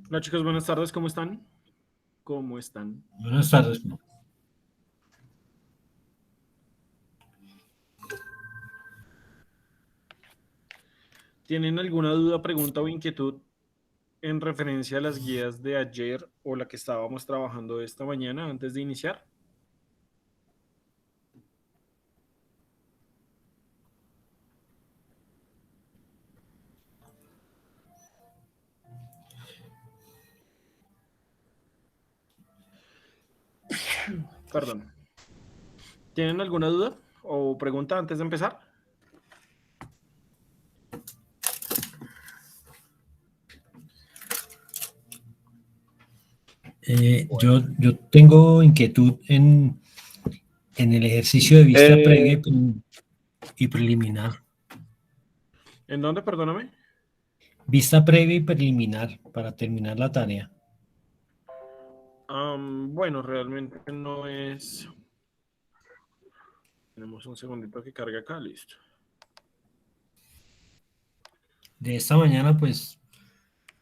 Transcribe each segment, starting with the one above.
Hola chicos, buenas tardes, ¿cómo están? ¿Cómo están? Buenas tardes. ¿Tienen alguna duda, pregunta o inquietud en referencia a las guías de ayer o la que estábamos trabajando esta mañana antes de iniciar? Perdón. ¿Tienen alguna duda o pregunta antes de empezar? Yo, tengo inquietud en el ejercicio de vista previa y preliminar. ¿En dónde, perdóname? Vista previa y preliminar para terminar la tarea. Bueno, realmente no es... Tenemos un segundito que cargue acá, listo. De esta mañana, pues,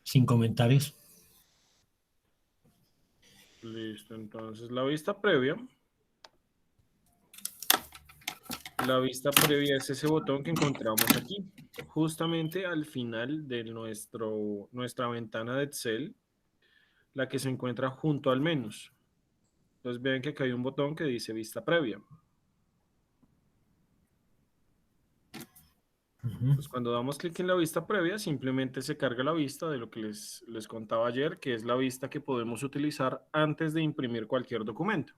sin comentarios. Listo, entonces la vista previa. La vista previa es ese botón que encontramos aquí, justamente al final de nuestra ventana de Excel, la que se encuentra junto al menús. Entonces ven que acá hay un botón que dice vista previa. Ujú. Pues cuando damos clic en la vista previa, simplemente se carga la vista de lo que les contaba ayer, que es la vista que podemos utilizar antes de imprimir cualquier documento.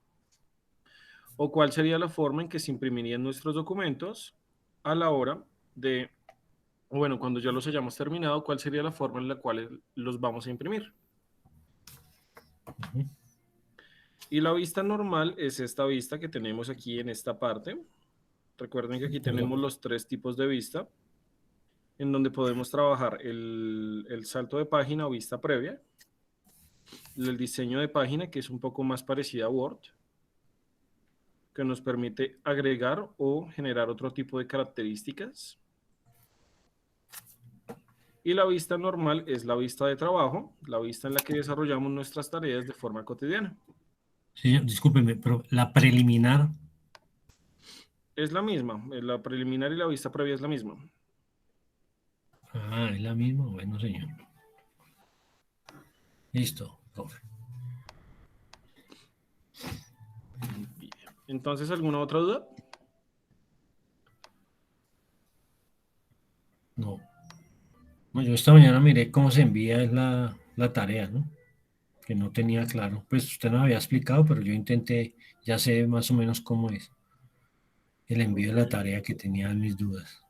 O cuál sería la forma en que se imprimirían nuestros documentos a la hora de, o bueno, cuando ya los hayamos terminado, cuál sería la forma en la cual los vamos a imprimir. Ujú. Y la vista normal es esta vista que tenemos aquí en esta parte. Recuerden que aquí tenemos Perdón. los tres tipos de vista, en donde podemos trabajar el salto de página o vista previa, el diseño de página, que es un poco más parecida a Word, que nos permite agregar o generar otro tipo de características. Y la vista normal es la vista de trabajo, la vista en la que desarrollamos nuestras tareas de forma cotidiana. Señor, discúlpeme, pero la preliminar, Es la misma, la preliminar y la vista previa es la misma. es la misma. Bueno, señor. Listo, profe. Bien. Entonces, ¿alguna otra duda? No. No, yo esta mañana miré cómo se envía la tarea, ¿no? Que no tenía claro. Pues usted nos había explicado, pero yo intenté, ya sé más o menos cómo es el envío Ok. de la tarea que tenía mis dudas.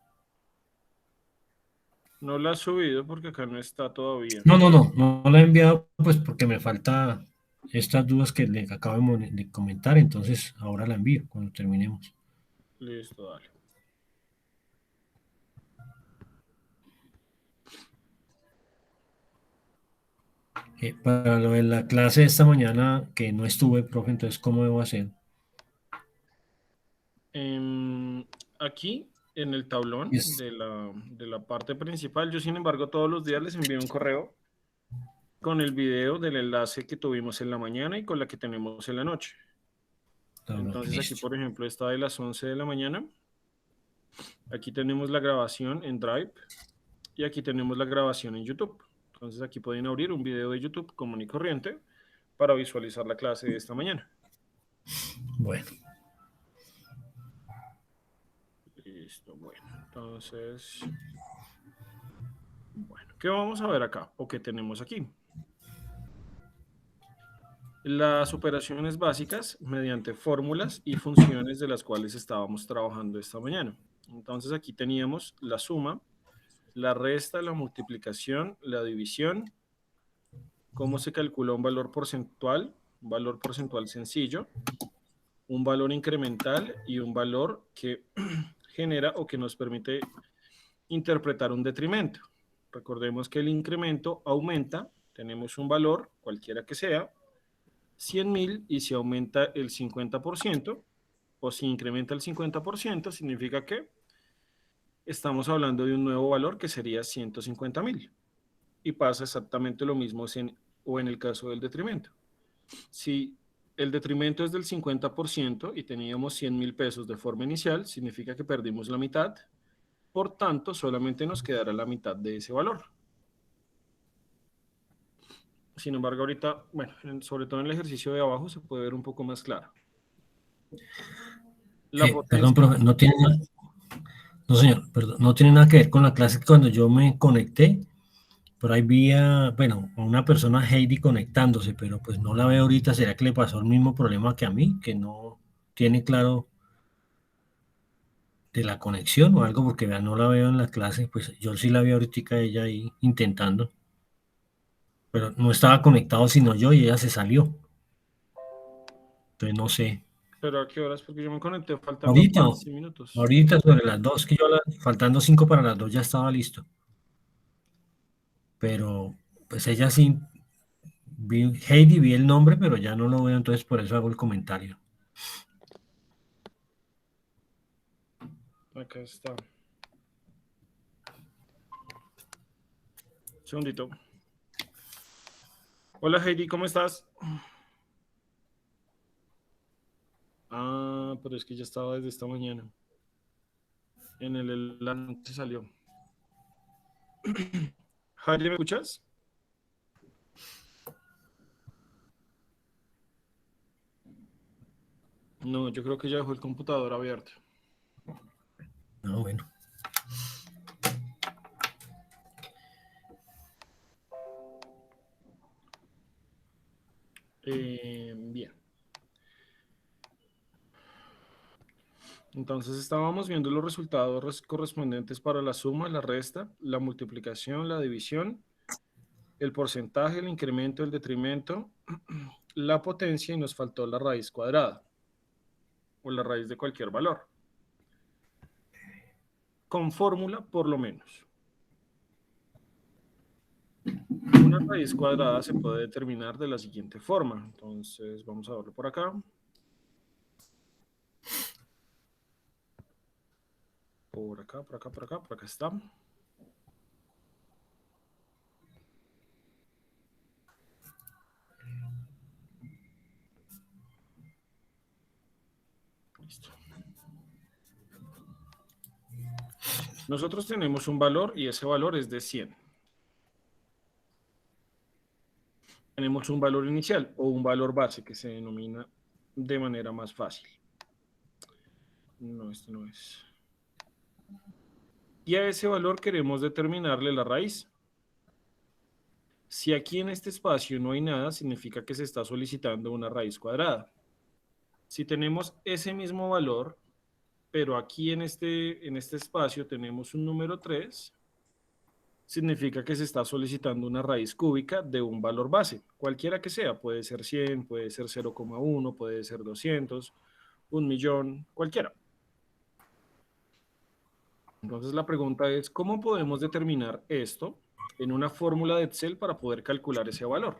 No la he subido porque acá no está todavía. No la he enviado pues porque me falta estas dudas que le acabo de comentar, entonces ahora la envío cuando terminemos. Listo, dale. Para lo de la clase de esta mañana que no estuve, profe, entonces ¿cómo debo hacer? Em, Aquí en el tablón Es, de la parte principal, yo sin embargo todos los días les envío un correo con el video del enlace que tuvimos en la mañana y con la que tenemos en la noche. tablón, Entonces aquí, listo. por ejemplo, está de las 11 de la mañana. Aquí tenemos la grabación en Drive y aquí tenemos la grabación en YouTube. Entonces aquí pueden abrir un video de YouTube común y corriente para visualizar la clase de esta mañana. Bueno, Listo, bueno, entonces, bueno, ¿qué vamos a ver acá o qué tenemos aquí? Las operaciones básicas mediante fórmulas y funciones de las cuales estábamos trabajando esta mañana. Entonces aquí teníamos la suma, la resta, la multiplicación, la división, cómo se calcula un valor porcentual sencillo, un valor incremental y un valor que genera o que nos permite interpretar un detrimento. Recordemos que el incremento aumenta, tenemos un valor, cualquiera que sea, 100.000 y si aumenta el 50% o si incrementa el 50%, significa que estamos hablando de un nuevo valor que sería 150.000. Y pasa exactamente lo mismo o en el caso del detrimento. Si el detrimento es del 50% y teníamos 100.000 pesos de forma inicial, significa que perdimos la mitad. Por tanto, solamente nos quedará la mitad de ese valor. Sin embargo, ahorita, bueno, sobre todo en el ejercicio de abajo se puede ver un poco más claro. La Perdón, potencia. profe, no, señor, perdón, no tiene nada que ver con la clase. Cuando yo me conecté, por ahí vi bueno, a una persona, Heidi, conectándose, pero pues no la veo ahorita. ¿Será que le pasó el mismo problema que a mí, que no tiene claro de la conexión o algo? Porque vean, no la veo en la clase. Pues yo sí la vi ahorita, ella ahí intentando, pero no estaba conectado sino yo y ella se salió. Entonces no sé. ¿Pero a qué horas? Porque yo me conecté faltando Ahorita, 15 minutos. ahorita sobre las 2, que yo faltando 5 para las 2 ya estaba listo. Pero pues ella sí, Heidi, vi el nombre, pero ya no lo veo, entonces por eso hago el comentario. Acá está. Segundito. Hola Heidi, ¿cómo estás? Ah, pero es que ya estaba desde esta mañana. En el anuncio salió. Heidi, ¿me escuchas? No, yo creo que ya dejó el computador abierto. No, bueno. Bien. Entonces estábamos viendo los resultados correspondientes para la suma, la resta, la multiplicación, la división, el porcentaje, el incremento, el detrimento, la potencia y nos faltó la raíz cuadrada o la raíz de cualquier valor. Con fórmula, por lo menos. Una raíz cuadrada se puede determinar de la siguiente forma. Entonces, vamos a verlo por acá. Por acá, por acá, por acá, por acá está. Listo. Nosotros tenemos un valor y ese valor es de 100. Tenemos un valor inicial o un valor base que se denomina de manera más fácil. No, este no es. Y a ese valor queremos determinarle la raíz. Si aquí en este espacio no hay nada, significa que se está solicitando una raíz cuadrada. Si tenemos ese mismo valor, pero aquí en este espacio tenemos un número 3, significa que se está solicitando una raíz cúbica de un valor base, cualquiera que sea, puede ser 100, puede ser 0,1, puede ser 200, 1.000.000, cualquiera. Entonces la pregunta es, ¿cómo podemos determinar esto en una fórmula de Excel para poder calcular ese valor?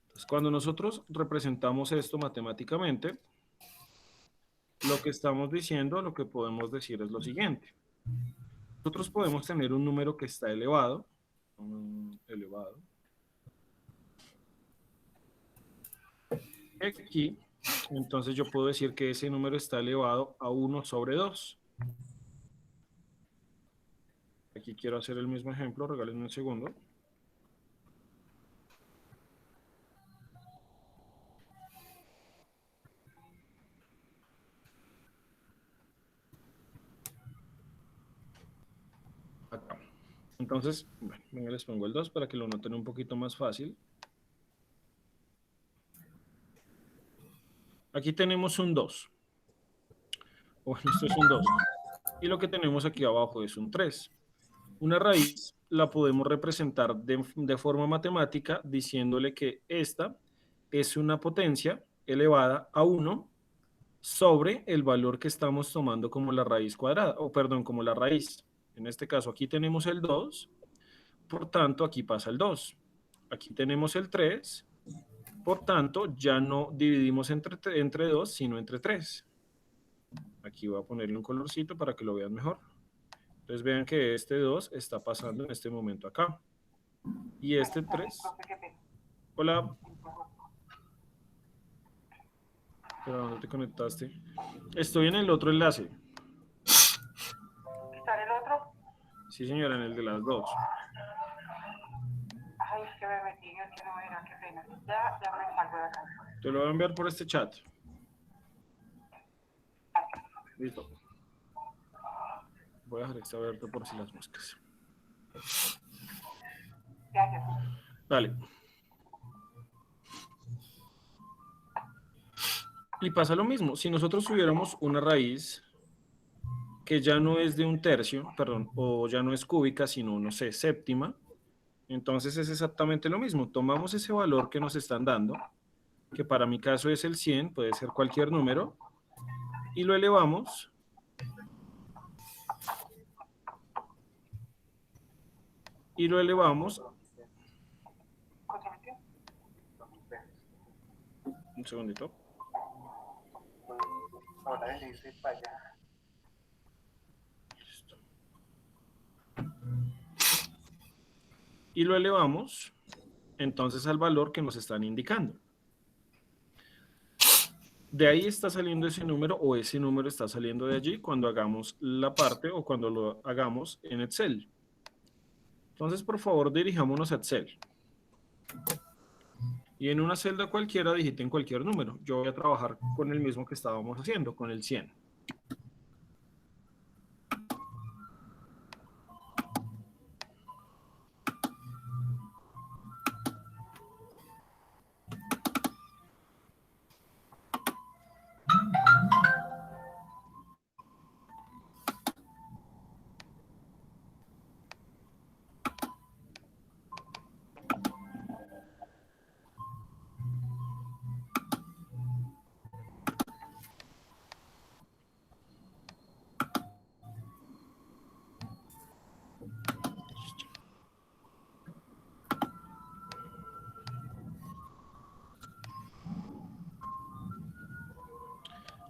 Entonces, cuando nosotros representamos esto matemáticamente, lo que estamos diciendo, lo que podemos decir es lo siguiente. Nosotros podemos tener un número que está elevado, aquí, entonces yo puedo decir que ese número está elevado a 1/2. Aquí quiero hacer el mismo ejemplo, regálenme un segundo. Acá. Entonces, bueno, venga, les pongo el 2 para que lo noten un poquito más fácil. Aquí tenemos un 2. Bueno, esto es un 2. Y lo que tenemos aquí abajo es un 3. Una raíz la podemos representar de forma matemática diciéndole que esta es una potencia elevada a 1 sobre el valor que estamos tomando como la raíz cuadrada, o perdón, como la raíz. En este caso, aquí tenemos el 2, por tanto, aquí pasa el 2. Aquí tenemos el 3, por tanto, ya no dividimos entre 2, sino entre 3. Aquí voy a ponerle un colorcito para que lo vean mejor. Entonces vean que este 2 está pasando en este momento acá. y este 3. Hola. ¿Pero dónde te conectaste? Estoy en el otro enlace. ¿Está en el otro? Sí, señora, en el de las 2. Ay, es que me metí en el que no era, qué pena. Ya me salgo de acá. Te lo voy a enviar por este chat. Listo. Voy a dejar esto abierto por si las moscas. Gracias. Vale. Y pasa lo mismo. Si nosotros tuviéramos una raíz que ya no es de un tercio, perdón, o ya no es cúbica, sino, no sé, séptima, entonces es exactamente lo mismo. Tomamos ese valor que nos están dando, que para mi caso es el 100, puede ser cualquier número, y lo elevamos. Y lo elevamos. Un segundito. Listo. Y lo elevamos entonces al valor que nos están indicando. De ahí está saliendo ese número o ese número está saliendo de allí cuando hagamos la parte o cuando lo hagamos en Excel. Entonces, por favor, dirijámonos a Excel. Y en una celda cualquiera digiten cualquier número. Yo voy a trabajar con el mismo que estábamos haciendo, con el 100.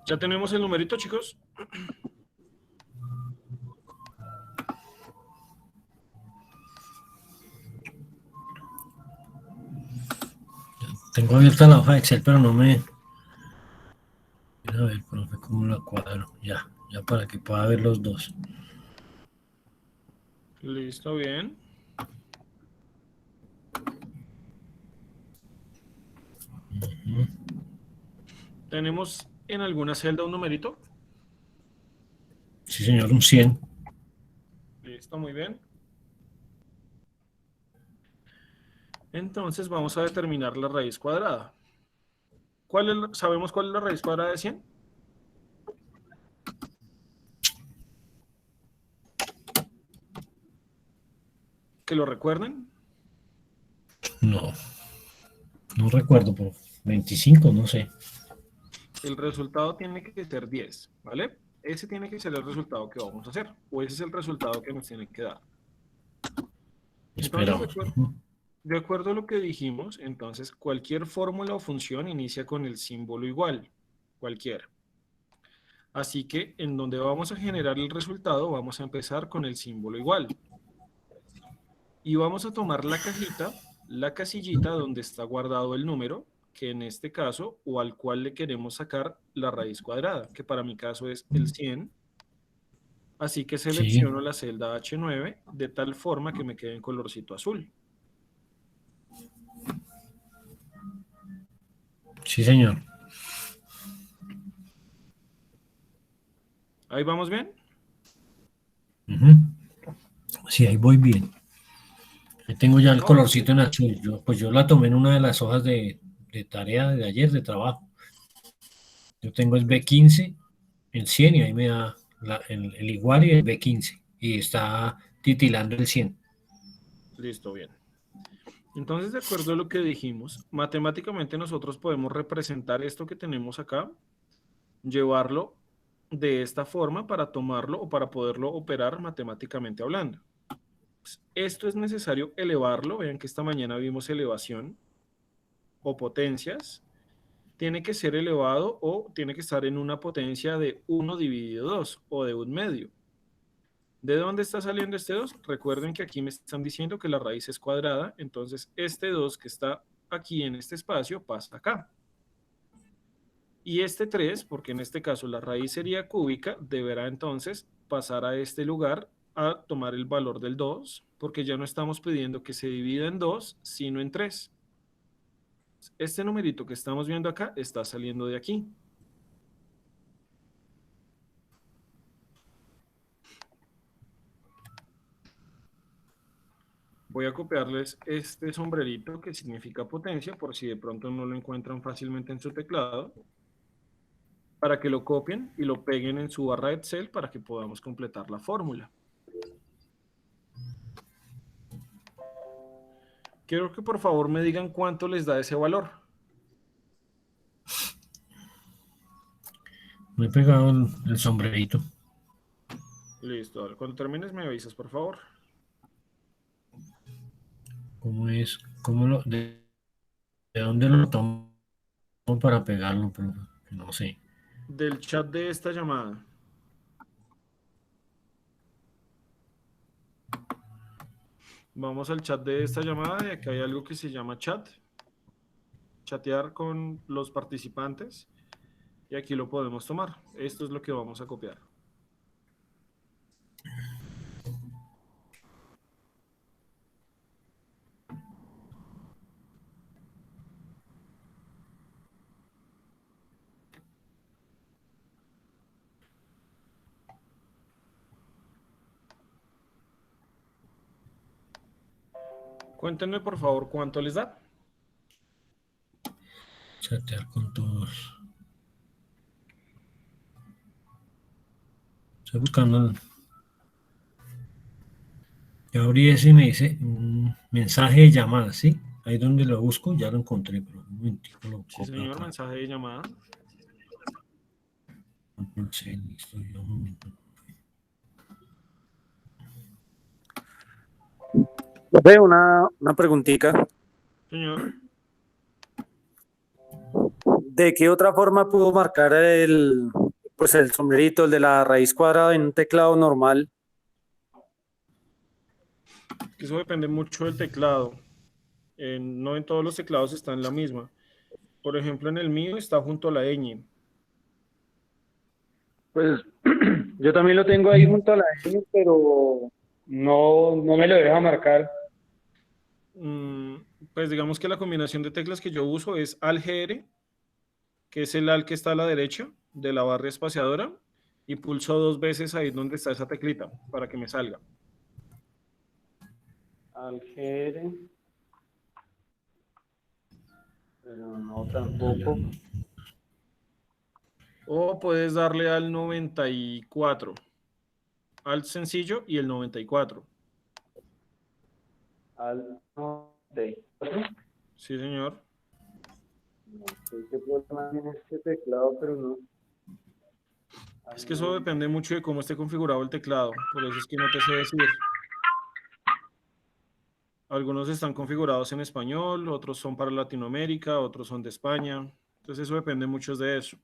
¿Ya tenemos el numerito, chicos? Tengo abierta la hoja de Excel, pero no me... A ver, profe, cómo la cuadro. Ya para que pueda ver los dos. Listo, bien. ¿Tenemos en alguna celda un numerito? Sí, señor, un 100. Listo, muy bien. Entonces vamos a determinar la raíz cuadrada. ¿Sabemos cuál es la raíz cuadrada de 100? ¿Que lo recuerden? No recuerdo, por 25, no sé. El resultado tiene que ser 10, ¿vale? Ese tiene que ser el resultado que vamos a hacer, o ese es el resultado que nos tiene que dar. Entonces, Esperamos. de acuerdo a lo que dijimos, entonces cualquier fórmula o función inicia con el símbolo igual, cualquiera. Así que en donde vamos a generar el resultado, vamos a empezar con el símbolo igual. Y vamos a tomar la cajita, la casillita donde está guardado el número, que en este caso, o al cual le queremos sacar la raíz cuadrada, que para mi caso es el 100. Así que Sí, selecciono la celda H9 de tal forma que me quede en colorcito azul. sí, señor. ¿Ahí vamos bien? Sí, ahí voy bien. Ahí tengo ya el No, colorcito en azul. Yo la tomé en una de las hojas de tarea de ayer de trabajo. Yo tengo el B15, el 100 y ahí me da el igual y el B15. Y está titilando el 100. listo, bien. Entonces, de acuerdo a lo que dijimos, matemáticamente nosotros podemos representar esto que tenemos acá, llevarlo de esta forma para tomarlo o para poderlo operar matemáticamente hablando. Esto es necesario elevarlo. Vean que esta mañana vimos elevación o potencias. Tiene que ser elevado o tiene que estar en una potencia de 1 dividido 2 o de 1 medio. ¿De dónde está saliendo este 2? Recuerden que aquí me están diciendo que la raíz es cuadrada, entonces este 2 que está aquí en este espacio pasa acá. Y este 3, porque en este caso la raíz sería cúbica, deberá entonces pasar a este lugar a tomar el valor del 2, porque ya no estamos pidiendo que se divida en 2, sino en 3. Este numerito que estamos viendo acá está saliendo de aquí. Voy a copiarles este sombrerito que significa potencia, por si de pronto no lo encuentran fácilmente en su teclado, para que lo copien y lo peguen en su barra de Excel para que podamos completar la fórmula. Quiero que por favor me digan cuánto les da ese valor. Me he pegado el sombrerito. Listo, a ver, cuando termines me avisas, por favor. ¿Cómo es? ¿De dónde lo tomo para pegarlo, profe? No sé. Del chat de esta llamada. Vamos al chat de esta llamada y acá hay algo que se llama chat. Chatear con los participantes. Y aquí lo podemos tomar. Esto es lo que vamos a copiar. Cuéntenme por favor cuánto les da. Chatear con todos. Estoy buscando. Ya abrí ese y me dice mensaje de llamada, ¿sí? Ahí donde lo busco, ya lo encontré, pero un momentico lo Sí, copio señor, acá. mensaje de llamada. No sé, listo, ya un momento. Ve una preguntita. Señor. ¿De qué otra forma puedo marcar pues el sombrerito, el de la raíz cuadrada en un teclado normal? Eso depende mucho del teclado. No en todos los teclados está en la misma. Por ejemplo, en el mío está junto a la ñ. Pues yo también lo tengo ahí junto a la N, pero no me lo deja marcar. Pues digamos que la combinación de teclas que yo uso es Alt-GR, que es el Alt que está a la derecha de la barra espaciadora, y pulso 2 veces ahí donde está esa teclita para que me salga. Algere. Pero no tampoco. O puedes darle al 94. Alt sencillo y el 94. Al 94. Sí, señor. No sé qué problema tiene este teclado, pero no. Es que eso depende mucho de cómo esté configurado el teclado. Por eso es que no te sé decir. Algunos están configurados en español, otros son para Latinoamérica, otros son de España. Entonces eso depende mucho de eso.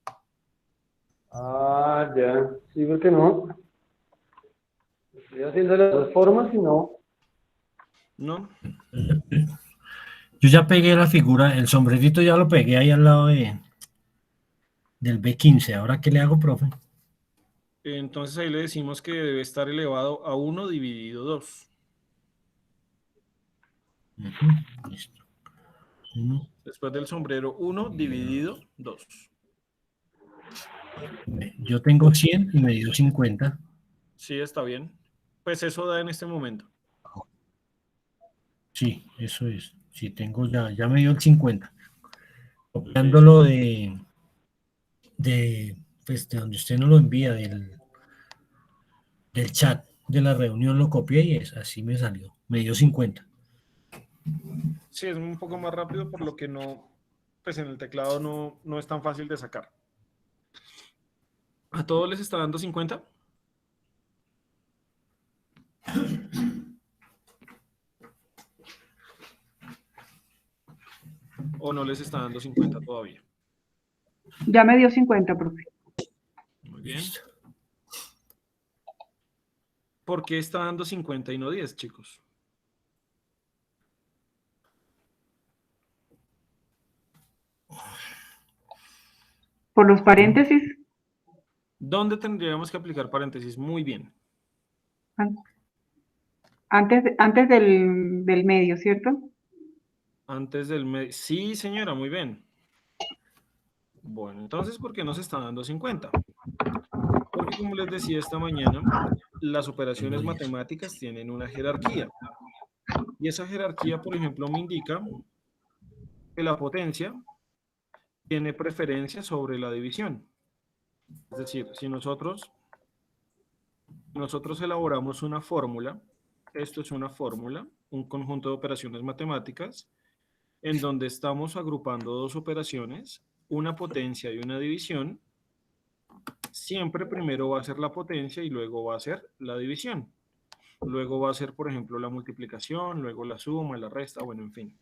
Ah, ya. Sí, porque no. Estoy haciendo las dos formas y no. ¿No? Yo ya pegué la figura, el sombrerito ya lo pegué ahí al lado del B15. ¿Ahora qué le hago, profe? Entonces ahí le decimos que debe estar elevado a 1 dividido 2. Listo. 1. Después del sombrero, 1 dividido 2. Yo tengo 100 y me dio 50. Sí, está bien. Pues eso da en este momento. Sí, eso es. Sí, tengo ya me dio el 50. Copiándolo pues de donde usted no lo envía, del chat de la reunión lo copié y así me salió. Me dio 50. Sí, es un poco más rápido, por lo que no, pues en el teclado no es tan fácil de sacar. ¿A todos les está dando 50? ¿O no les está dando 50 todavía? Ya me dio 50, profe. Muy bien. Listo. ¿Por qué está dando 50 y no 10, chicos? Por los paréntesis, ¿Dónde tendríamos que aplicar paréntesis? Muy bien. antes del medio, ¿cierto? Antes del medio. Sí, señora, muy bien. Bueno, entonces, ¿por qué nos está dando 50? Porque como les decía esta mañana, las operaciones Tengo 10. matemáticas tienen una jerarquía. Y esa jerarquía, por ejemplo, me indica que la potencia tiene preferencia sobre la división. Es decir, si nosotros elaboramos una fórmula, esto es una fórmula, un conjunto de operaciones matemáticas, en donde estamos agrupando dos operaciones, una potencia y una división, siempre primero va a ser la potencia y luego va a ser la división. Luego va a ser, por ejemplo, la multiplicación, luego la suma, la resta, bueno, en fin.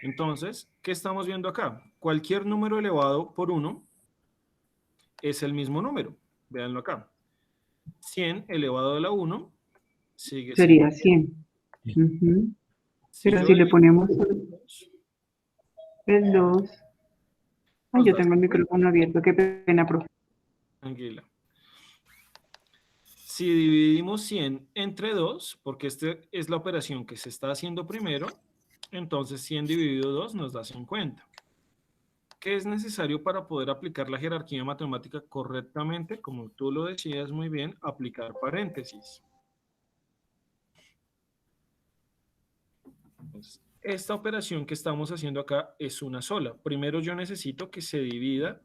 Entonces, ¿qué estamos viendo acá? Cualquier número elevado por 1 es el mismo número. Véanlo acá. 100 elevado a la 1 sigue siendo Sería 100. Ujú. Si Pero yo si le divido ponemos 2, el 2. Ay, nos yo da tengo el 50. micrófono abierto, qué pena, profe. Tranquila. Si dividimos 100 entre 2, porque esta es la operación que se está haciendo primero, entonces 100 dividido 2 nos da 50. ¿Qué es necesario para poder aplicar la jerarquía matemática correctamente? Como tú lo decías muy bien, aplicar paréntesis. Entonces, esta operación que estamos haciendo acá es una sola. Primero yo necesito que se divida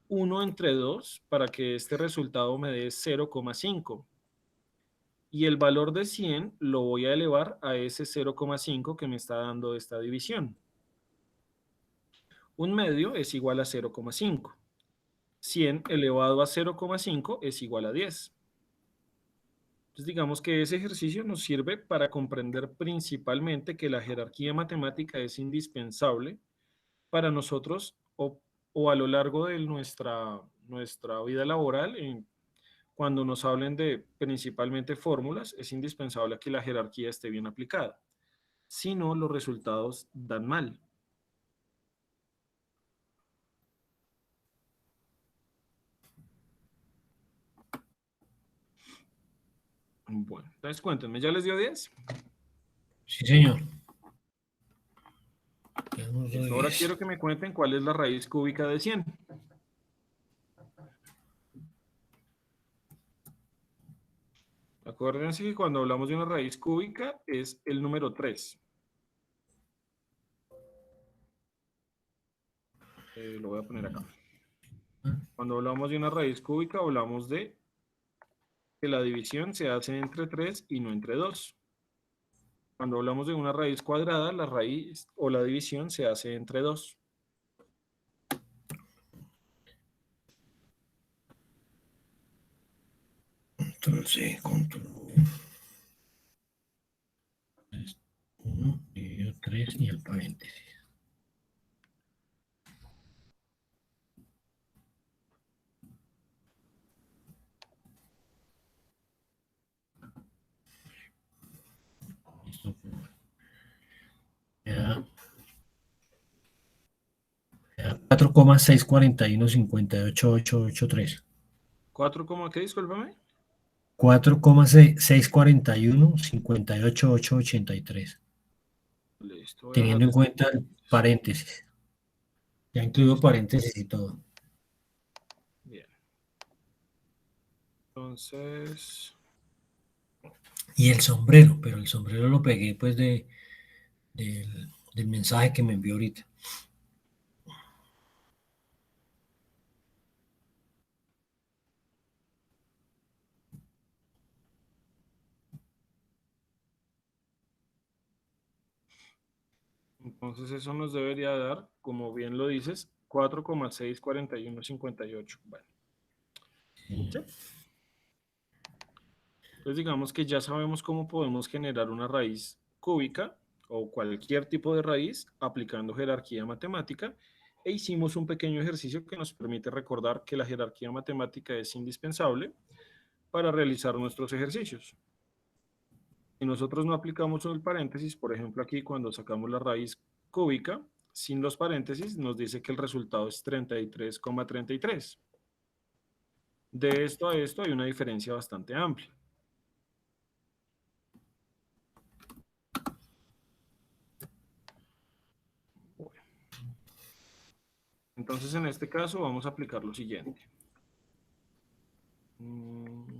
1 entre 2 para que este resultado me dé 0,5. Y el valor de 100 lo voy a elevar a ese 0,5 que me está dando esta división. Un medio es igual a 0,5. 100 elevado a 0,5 es igual a 10. Entonces digamos que ese ejercicio nos sirve para comprender principalmente que la jerarquía matemática es indispensable para nosotros o a lo largo de nuestra vida laboral. Cuando nos hablen de principalmente fórmulas, es indispensable que la jerarquía esté bien aplicada. Si no, los resultados dan mal. Bueno, entonces cuéntenme, ¿ya les dio 10? Sí, señor. Tenemos Listo, ahora 10. quiero que me cuenten cuál es la raíz cúbica de 100. Acuérdense que cuando hablamos de una raíz cúbica es el número 3. Lo voy a poner acá. Cuando hablamos de una raíz cúbica hablamos de que la división se hace entre 3 y no entre 2. Cuando hablamos de una raíz cuadrada, la raíz o la división se hace entre 2. Control C, control 1, dividido 3 y el paréntesis. Listo. Ya. 4,641,58,883. 4, ¿qué? Discúlpame. 4,641,58,883. Listo, voy a dejar Teniendo en esto. cuenta el paréntesis. Ya incluido Listo. paréntesis y todo. Bien. Entonces, Y el sombrero, pero el sombrero lo pegué pues del mensaje que me envió ahorita. eso nos debería dar, como bien lo dices, 4,641,58. Bueno, ¿sí? Entonces digamos que ya sabemos cómo podemos generar una raíz cúbica o cualquier tipo de raíz aplicando jerarquía matemática e hicimos un pequeño ejercicio que nos permite recordar que la jerarquía matemática es indispensable para realizar nuestros ejercicios. Si nosotros no aplicamos el paréntesis, por ejemplo, aquí cuando sacamos la raíz cúbica, sin los paréntesis, nos dice que el resultado es 33,33. De esto a esto hay una diferencia bastante amplia. Bueno. Entonces, en este caso, vamos a aplicar lo siguiente.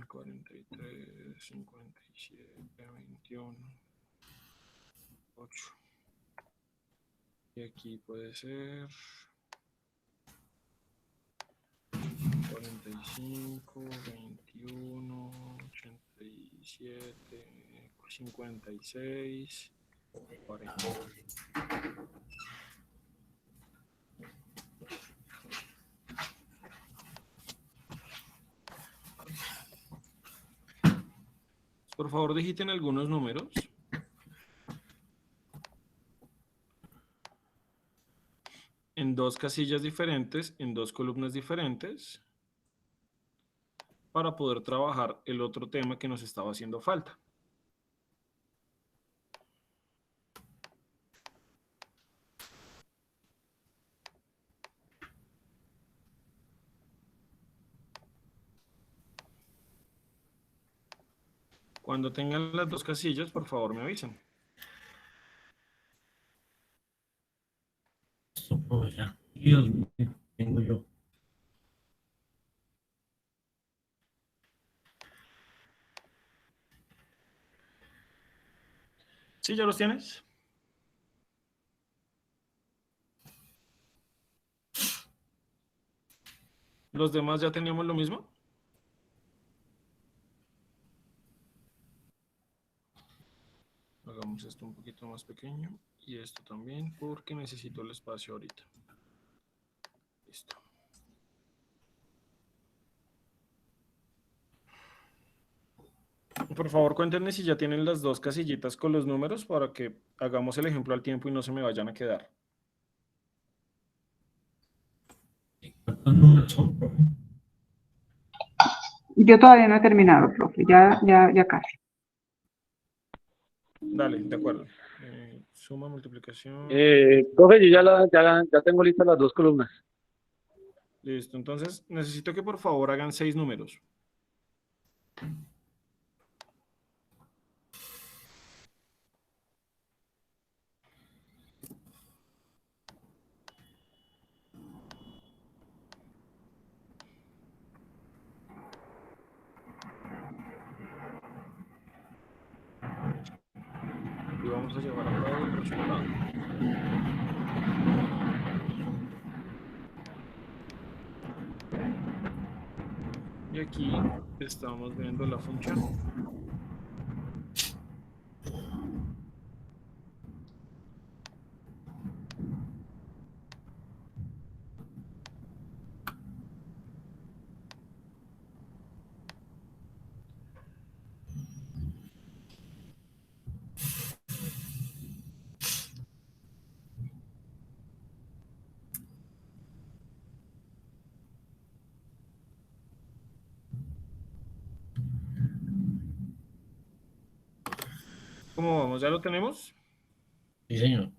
43, 57, 21, 8. Y aquí puede ser 45, 21, 87, 56, 40. Por favor, digiten algunos números. En dos casillas diferentes, en dos columnas diferentes, para poder trabajar el otro tema que nos estaba haciendo falta. Cuando tengan las dos casillas, por favor me avisen. Oh, ya. Dios mío, tengo yo. ¿Sí, ya los tienes? ¿Los demás ya teníamos lo mismo? Hagamos esto un poquito más pequeño y esto también porque necesito el espacio ahorita. Listo. Por favor, cuéntenme si ya tienen las dos casillitas con los números para que hagamos el ejemplo al tiempo y no se me vayan a quedar. ¿Cuántos números son, profe? Yo todavía no he terminado, profe, ya casi. Dale, de acuerdo. Suma, multiplicación. Profe, yo ya tengo listas las dos columnas. Listo, entonces necesito que por favor hagan 6 números. Y vamos a llevar a cabo el resultado. Y aquí estamos viendo la función. ¿Cómo vamos? ¿Ya lo tenemos? Sí, señor.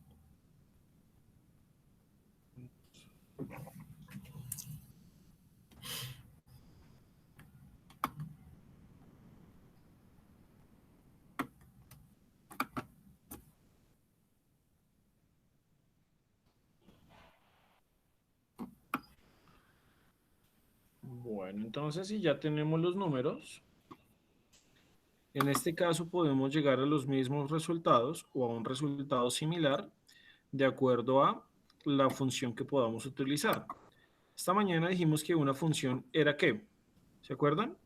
Bueno, entonces si ya tenemos los números, en este caso podemos llegar a los mismos resultados o a un resultado similar de acuerdo a la función que podamos utilizar. Esta mañana dijimos que una función era ¿qué? ¿Se acuerdan?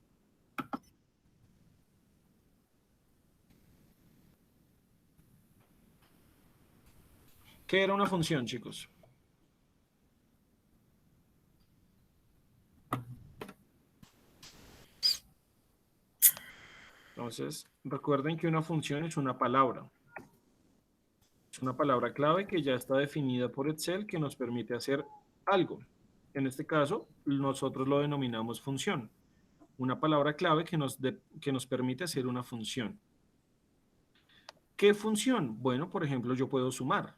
¿Qué era una función, chicos? Entonces, recuerden que una función es una palabra. Es una palabra clave que ya está definida por Excel que nos permite hacer algo. En este caso, nosotros lo denominamos función. una palabra clave que nos permite hacer una función. ¿Qué función? Bueno, por ejemplo, yo puedo sumar.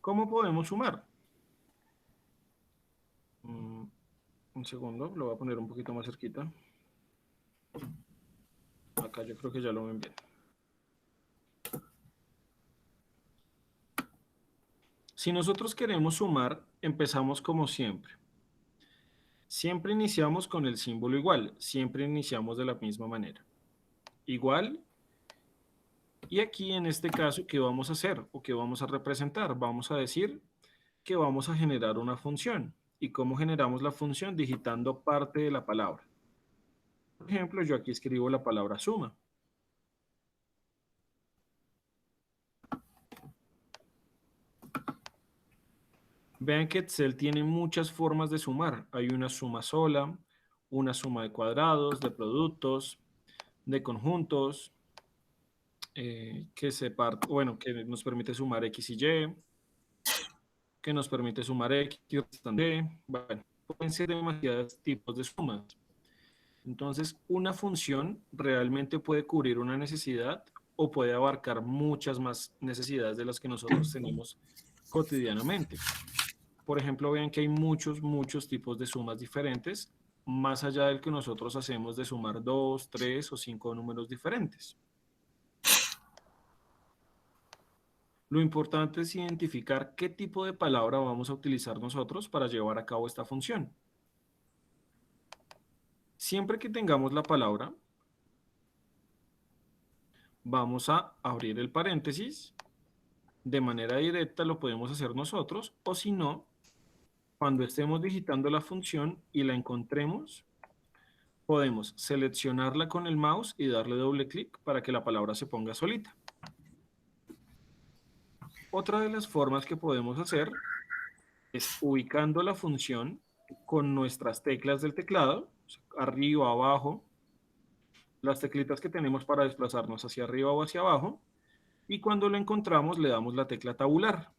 ¿Cómo podemos sumar? Un segundo, lo voy a poner un poquito más cerquita. Acá yo creo que ya lo ven bien. Si nosotros queremos sumar, empezamos como siempre. Siempre iniciamos con el símbolo igual, siempre iniciamos de la misma manera. Igual, y aquí en este caso, ¿qué vamos a hacer o qué vamos a representar? Vamos a decir que vamos a generar una función. ¿Y cómo generamos la función? Digitando parte de la palabra. Por ejemplo, yo aquí escribo la palabra suma. Vean que Excel tiene muchas formas de sumar. Hay una suma sola, una suma de cuadrados, de productos, de conjuntos, que nos permite sumar X y Y, que nos permite sumar X restando Y. Bueno, pueden ser demasiados tipos de sumas. Entonces, una función realmente puede cubrir una necesidad o puede abarcar muchas más necesidades de las que nosotros tenemos cotidianamente. Por ejemplo, vean que hay muchos tipos de sumas diferentes, más allá del que nosotros hacemos de sumar 2, 3 o 5 números diferentes. Lo importante es identificar qué tipo de palabra vamos a utilizar nosotros para llevar a cabo esta función. Siempre que tengamos la palabra, vamos a abrir el paréntesis. De manera directa lo podemos hacer nosotros, o si no, cuando estemos digitando la función y la encontremos, podemos seleccionarla con el mouse y darle doble clic para que la palabra se ponga solita. Otra de las formas que podemos hacer es ubicando la función con nuestras teclas del teclado, arriba, abajo, las teclitas que tenemos para desplazarnos hacia arriba o hacia abajo, y cuando lo encontramos le damos la tecla tabular.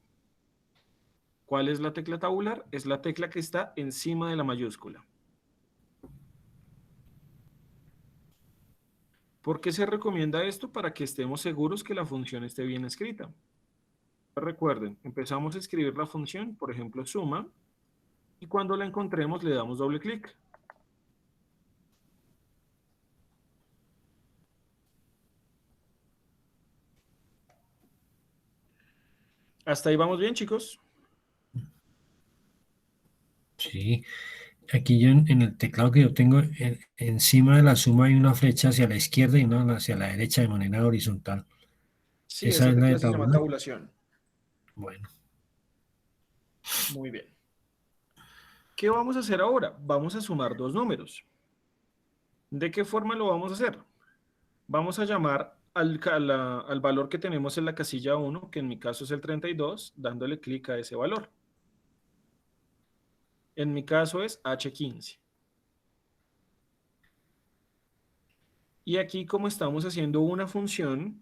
¿Cuál es la tecla tabular? Es la tecla que está encima de la mayúscula. ¿Por qué se recomienda esto? Para que estemos seguros que la función esté bien escrita. Recuerden, empezamos a escribir la función, por ejemplo, suma, y cuando la encontremos le damos doble clic. ¿Hasta ahí vamos bien, chicos? Sí. Aquí yo en el teclado que yo tengo, encima de la suma hay una flecha hacia la izquierda y una hacia la derecha de manera horizontal. Sí, ¿Esa esa es la de tecla se llama tabular? tabulación. Bueno, Muy bien. ¿Qué vamos a hacer ahora? Vamos a sumar dos números. ¿De qué forma lo vamos a hacer? Vamos a llamar al valor que tenemos en la casilla 1, que en mi caso es el 32, dándole clic a ese valor. En mi caso es H15. Y aquí, como estamos haciendo una función,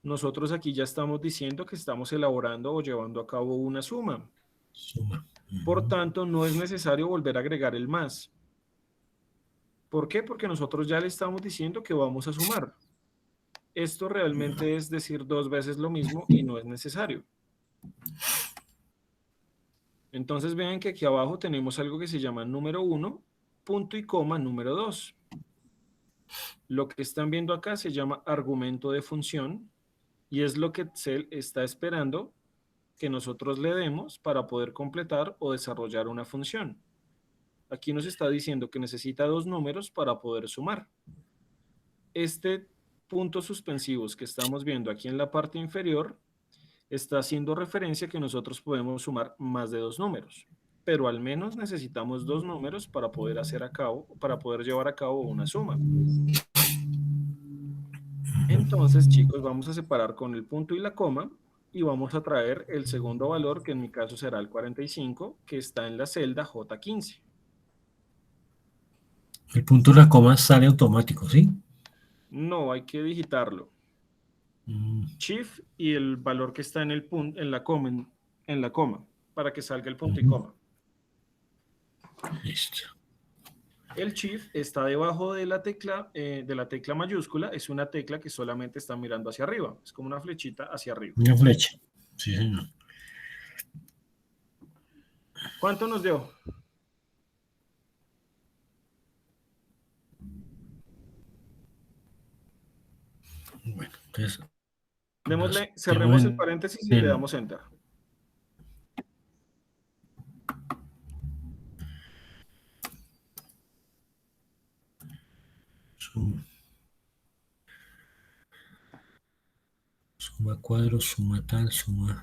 nosotros aquí ya estamos diciendo que estamos elaborando o llevando a cabo una suma. suma. Por tanto, no es necesario volver a agregar el más. ¿Por qué? Porque nosotros ya le estamos diciendo que vamos a sumar. Esto realmente es decir dos veces lo mismo y no es necesario. Entonces vean que aquí abajo tenemos algo que se llama número 1, punto y coma número 2. Lo que están viendo acá se llama argumento de función y es lo que Excel está esperando que nosotros le demos para poder completar o desarrollar una función. Aquí nos está diciendo que necesita dos números para poder sumar. Este punto suspensivos que estamos viendo aquí en la parte inferior está haciendo referencia a que nosotros podemos sumar más de dos números, pero al menos necesitamos dos números para poder llevar a cabo una suma. Entonces, chicos, vamos a separar con el punto y la coma y vamos a traer el segundo valor, que en mi caso será el 45, que está en la celda J15. El punto de la coma sale automático, ¿sí? No, hay que digitarlo. Shift y el valor que está en el punto, en la coma, para que salga el punto y coma. Listo. El Shift está debajo de la tecla mayúscula, es una tecla que solamente está mirando hacia arriba, es como una flechita hacia arriba. Una flecha. Sí, señor. ¿Cuánto nos dio? Bueno, entonces, Démosle, tenemos cerremos el paréntesis y le damos Enter. suma cuadro, suma tal, suma.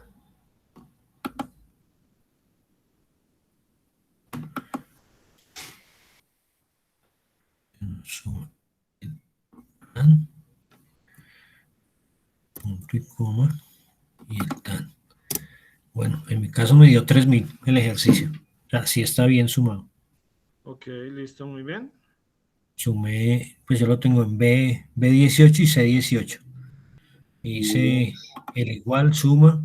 Suma. Punto y coma y el tan. Bueno, en mi caso me dio 3000 el ejercicio. O sea, sí está bien sumado. Ok, listo, muy bien. Sumé, pues yo lo tengo en B18 y C18. Hice el igual, suma,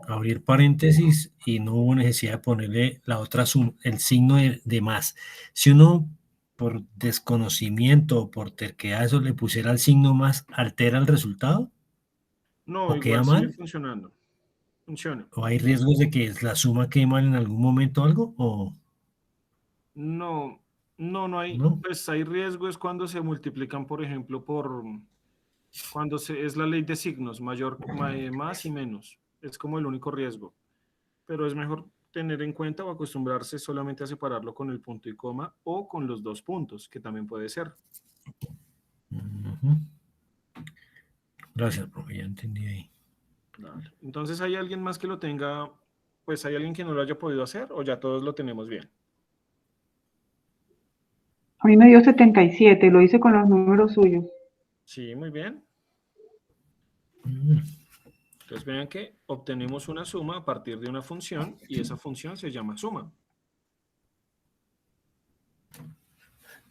abrir paréntesis y no hubo necesidad de ponerle la otra suma, el signo de más. Si uno por desconocimiento o por terquedad eso le pusiera el signo más, ¿altera el resultado? No, ¿O queda igual sigue mal? funcionando. Funciona. ¿O hay riesgos de que la suma quede mal en algún momento o algo? ¿O No, no hay, no? pues hay riesgos cuando se multiplican, por ejemplo, cuando es la ley de signos, más y menos. Es como el único riesgo. Pero es mejor tener en cuenta o acostumbrarse solamente a separarlo con el punto y coma o con los dos puntos, que también puede ser. Ujú. Gracias, profe, ya entendí ahí. Dale. Entonces, ¿hay alguien más que lo tenga? Pues hay alguien que no lo haya podido hacer o ya todos lo tenemos bien. A mí me dio 77, lo hice con los números suyos. Sí, muy bien. Mm, Entonces vean que obtenemos una suma a partir de una función y esa función se llama suma.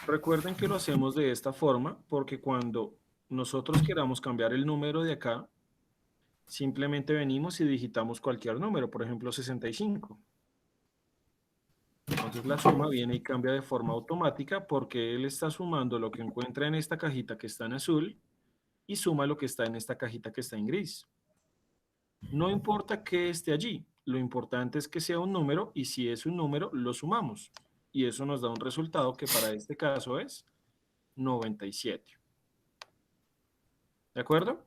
Recuerden que lo hacemos de esta forma porque cuando nosotros queramos cambiar el número de acá, simplemente venimos y digitamos cualquier número, por ejemplo 65. Entonces la suma viene y cambia de forma automática porque él está sumando lo que encuentra en esta cajita que está en azul y suma lo que está en esta cajita que está en gris. No importa que esté allí, lo importante es que sea un número y si es un número, lo sumamos. Y eso nos da un resultado que para este caso es 97. ¿De acuerdo?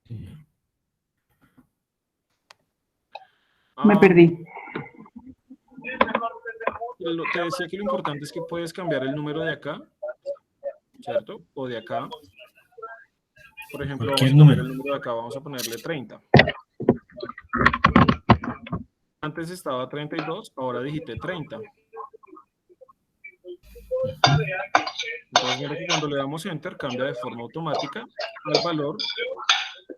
sí. Me Ah, perdí. te decía que lo importante es que puedes cambiar el número de acá, ¿cierto? O de acá. Por ejemplo, vamos Cualquier a poner número. el número de acá, vamos a ponerle 30. Antes estaba 32, ahora digité 30. Entonces, mira que cuando le damos Enter, cambia de forma automática al valor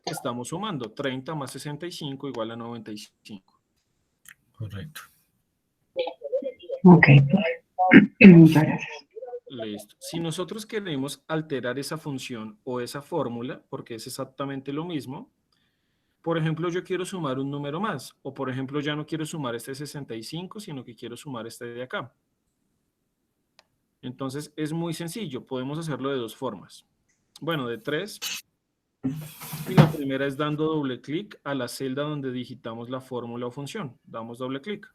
que estamos sumando. 30 más 65 igual a 95. Correcto. Ok. Muchas gracias. Listo. Si nosotros queremos alterar esa función o esa fórmula, porque es exactamente lo mismo, por ejemplo, yo quiero sumar un número más, o por ejemplo, ya no quiero sumar este 65, sino que quiero sumar este de acá. Entonces, es muy sencillo. Podemos hacerlo de dos formas. Bueno, de tres. Y la primera es dando doble clic a la celda donde digitamos la fórmula o función. Damos doble clic.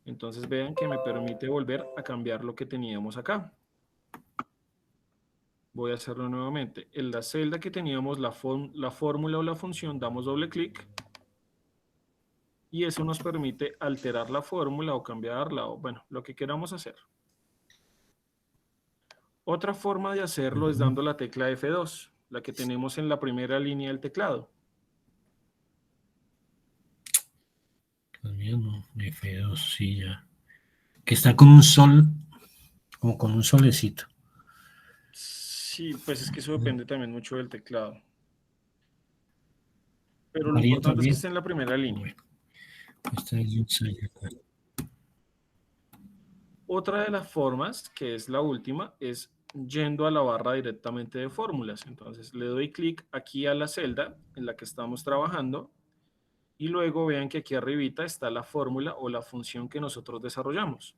Entonces vean que me permite volver a cambiar lo que teníamos acá. Voy a hacerlo nuevamente. En la celda que teníamos la fórmula o la función, damos doble clic. Y eso nos permite alterar la fórmula o cambiarla o bueno, lo que queramos hacer. Otra forma de hacerlo es dando la tecla F2, la que tenemos en la primera línea del teclado. Todavía no. F2, sí, ya. Que está con un sol, como con un solecito. Sí, pues es que eso depende también mucho del teclado. Pero lo Varía importante es que también. esté en la primera línea. Bueno, esta es un sol acá. Otra de las formas, que es la última, es yendo a la barra directamente de fórmulas. Entonces le doy clic aquí a la celda en la que estamos trabajando Y luego vean que aquí arribita está la fórmula o la función que nosotros desarrollamos.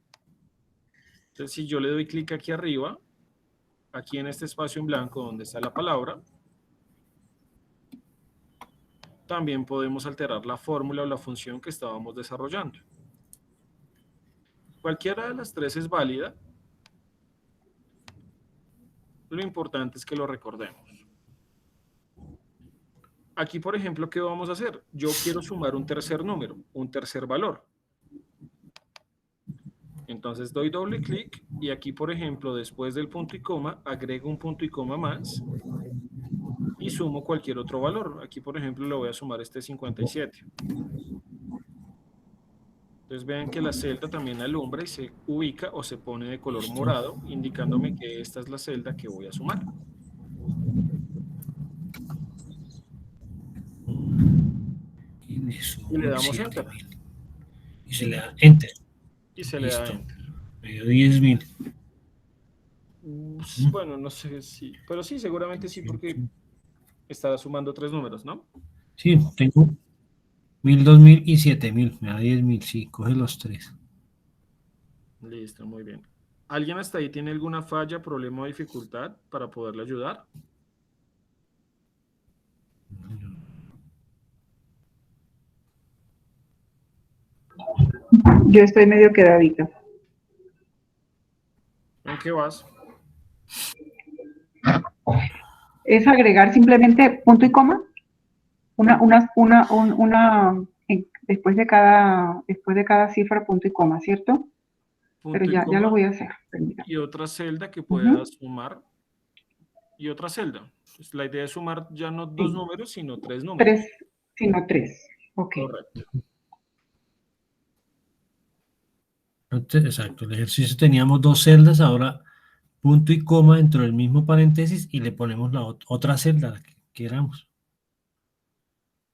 Entonces, si yo le doy clic aquí arriba, aquí en este espacio en blanco donde está la palabra, también podemos alterar la fórmula o la función que estábamos desarrollando. Cualquiera de las tres es válida. Lo importante es que lo recordemos. Aquí, por ejemplo, ¿qué vamos a hacer? Yo quiero sumar un tercer número, un tercer valor. Entonces doy doble clic y aquí, por ejemplo, después del punto y coma, agrego un punto y coma más y sumo cualquier otro valor. Aquí, por ejemplo, le voy a sumar este 57. Entonces vean que la celda también alumbra y se ubica o se pone de color morado, indicándome que esta es la celda que voy a sumar. Y le damos Enter. Y se le da Enter. Y se le da Listo. Enter. Me dio 10.000. Bueno, no sé si, pero sí, seguramente sí, porque estará sumando tres números, ¿no? Sí, tengo 1.000, 2.000 y 7.000. Me da 10.000, sí, coge los tres. Listo, muy bien. ¿Alguien hasta ahí tiene alguna falla, problema o dificultad para poderle ayudar? Yo estoy medio quedadita. ¿En qué vas? Es agregar simplemente punto y coma. Después de cada cifra, punto y coma, ¿cierto? Punto Pero y ya lo coma voy a hacer. Permítame. y otra celda que pueda sumar y otra celda. Pues la idea es sumar ya no dos Sí. números, sino tres números. 3, sino 3. Ok. Correcto. Exacto, el ejercicio teníamos dos celdas, ahora punto y coma dentro del mismo paréntesis y le ponemos la otra celda, la que queramos.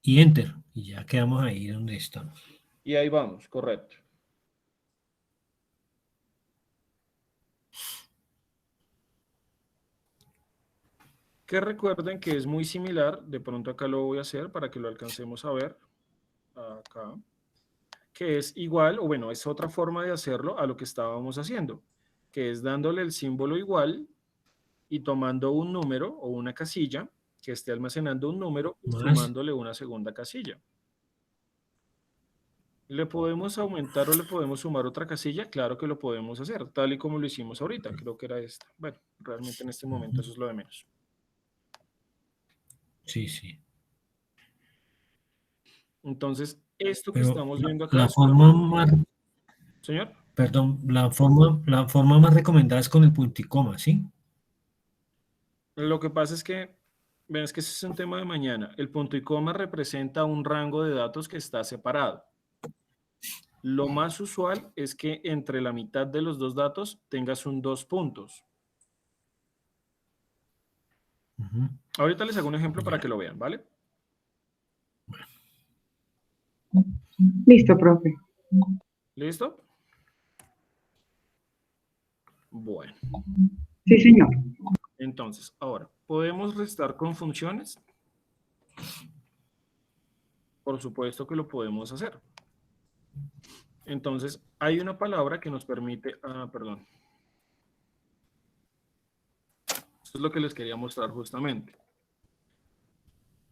Y Enter, y ya quedamos ahí donde estamos. Y ahí vamos, correcto. Que recuerden que es muy similar, de pronto acá lo voy a hacer para que lo alcancemos a ver, acá, que es igual, o bueno, es otra forma de hacerlo a lo que estábamos haciendo, que es dándole el símbolo igual y tomando un número o una casilla que esté almacenando un número y Más. sumándole una segunda casilla. ¿Le podemos aumentar o le podemos sumar otra casilla? Claro que lo podemos hacer, tal y como lo hicimos ahorita, creo que era esta. Bueno, realmente en este momento eso es lo de menos. Sí, sí. Entonces, esto que Pero estamos viendo acá la es forma más, Señor, perdón, la forma más recomendada es con el punto y coma, ¿sí? lo que pasa es que, ven, es que ese es un tema de mañana. El punto y coma representa un rango de datos que está separado. Lo más usual es que entre la mitad de los dos datos tengas un dos puntos. Ahorita les hago un ejemplo para que lo vean, ¿vale? Listo, profe. ¿Listo? Bueno, Sí, señor. entonces, ahora, ¿podemos restar con funciones? Por supuesto que lo podemos hacer. Entonces, hay una palabra que nos permite, perdón. Esto es lo que les quería mostrar justamente.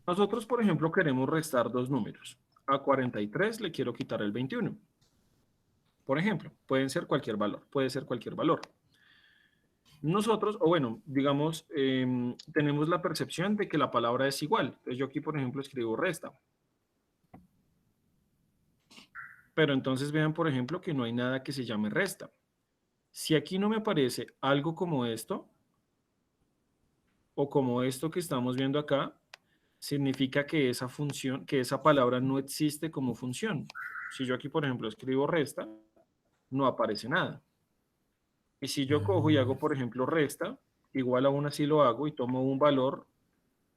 Nosotros, por ejemplo, queremos restar dos números. A 43 le quiero quitar el 21. Por ejemplo, puede ser cualquier valor. Nosotros, o bueno, digamos, tenemos la percepción de que la palabra es igual. Entonces yo aquí, por ejemplo, escribo resta. Pero entonces vean, por ejemplo, que no hay nada que se llame resta. Si aquí no me aparece algo como esto, o como esto que estamos viendo acá, significa que esa función, que esa palabra no existe como función. Si yo aquí, por ejemplo, escribo resta, no aparece nada. Y si yo cojo y hago, por ejemplo, resta, igual aún así lo hago y tomo un valor,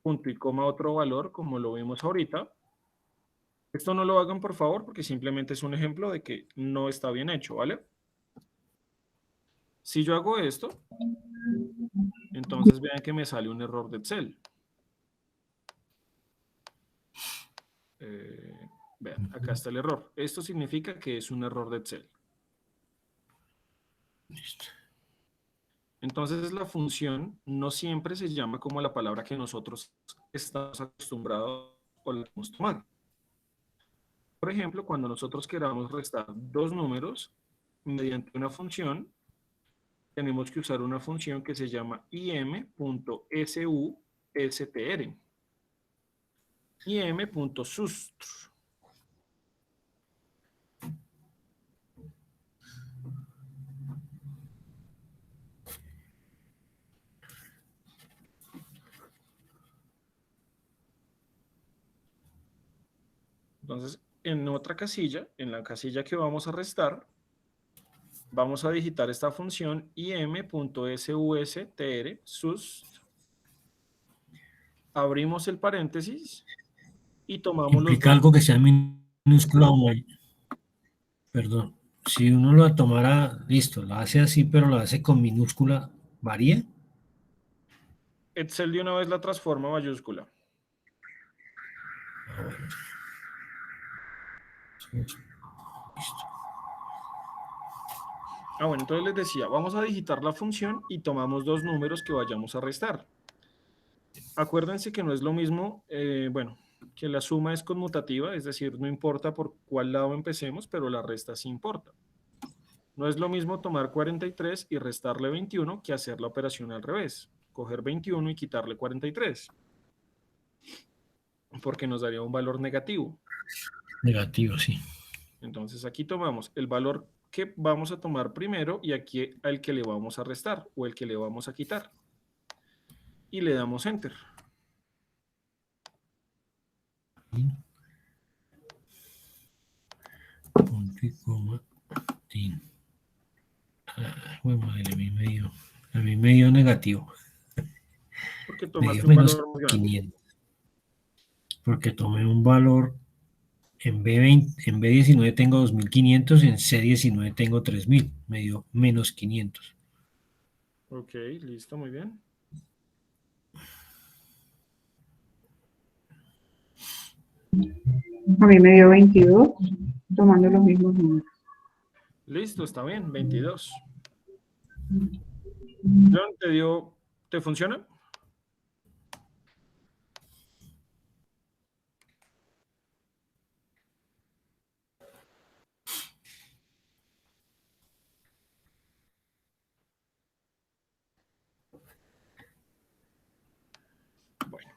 punto y coma otro valor, como lo vimos ahorita. Esto no lo hagan, por favor, porque simplemente es un ejemplo de que no está bien hecho, ¿vale? Si yo hago esto, entonces vean que me sale un error de Excel. Vean, acá está el error. Esto significa que es un error de Excel. Listo. Entonces la función no siempre se llama como la palabra que nosotros estamos acostumbrados o la podemos tomar. Por ejemplo, cuando nosotros queramos restar dos números mediante una función, tenemos que usar una función que se llama im.sustr. im.sustr. Entonces, en otra casilla, en la casilla que vamos a restar, vamos a digitar esta función im.sustr, sust, abrimos el paréntesis y tomamos los Implica dos. algo que sea minúscula o perdón. Si uno lo tomara, listo, lo hace así, pero lo hace con minúscula, ¿varía? Excel de una vez la transforma a mayúscula. Ah, bueno. Listo. Ah, bueno, entonces les decía, vamos a digitar la función y tomamos dos números que vayamos a restar. Acuérdense que no es lo mismo, bueno, que la suma es conmutativa, es decir, no importa por cuál lado empecemos, pero la resta sí importa. No es lo mismo tomar 43 y restarle 21 que hacer la operación al revés, coger 21 y quitarle 43, porque nos daría un valor negativo. Negativo, sí. Entonces aquí tomamos el valor que vamos a tomar primero y aquí al que le vamos a restar o el que le vamos a quitar. Y le damos Enter. Punto y coma. Tin. Ah, bueno, a mí me dio negativo. Porque Me tomaste dio un menos valor más grande. 500. Porque tomé un valor, en B20, en B19 tengo 2500, en C19 tengo 3000. Me dio menos 500. Ok, listo, muy bien. A mí me dio 22, tomando los mismos números. Listo, está bien, 22. John, ¿te funciona? Bueno,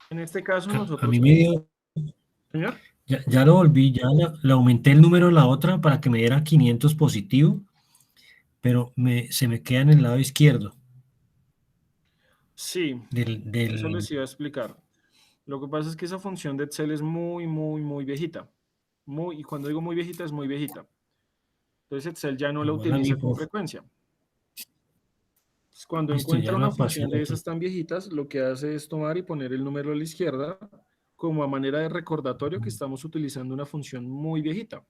en este caso A mí nosotros, me dio, señor. ya lo volví, ya le aumenté el número a la otra para que me diera 500 positivo, pero se me queda en el lado izquierdo Sí, eso del les iba a explicar. Lo que pasa es que esa función de Excel es muy viejita. Y cuando digo muy viejita, es muy viejita. Entonces Excel ya no la igual a mí, utiliza con frecuencia. Entonces, cuando listo, ya encuentra una la pasé función al de otro. esas tan viejitas, lo que hace es tomar y poner el número a la izquierda como a manera de recordatorio que estamos utilizando una función muy viejita.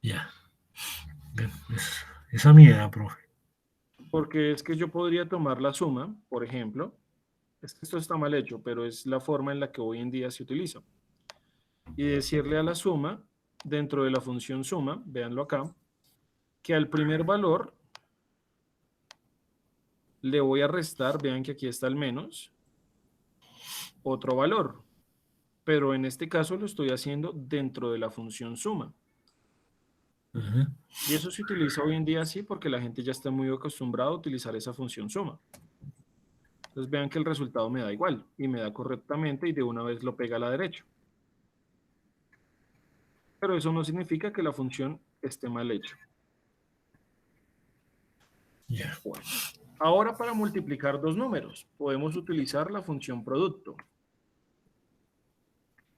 Ya. Bien, esa es mi idea, profe. Porque es que yo podría tomar la suma, por ejemplo, es que esto está mal hecho, pero es la forma en la que hoy en día se utiliza. Y decirle a la suma, dentro de la función suma, véanlo acá, que al primer valor le voy a restar, vean que aquí está el menos, otro valor. Pero en este caso lo estoy haciendo dentro de la función suma. Ajá. Y eso se utiliza hoy en día así porque la gente ya está muy acostumbrada a utilizar esa función suma. Entonces vean que el resultado me da igual y me da correctamente y de una vez lo pega a la derecha. Pero eso no significa que la función esté mal hecha. Ya. Bueno, ahora para multiplicar dos números podemos utilizar la función producto.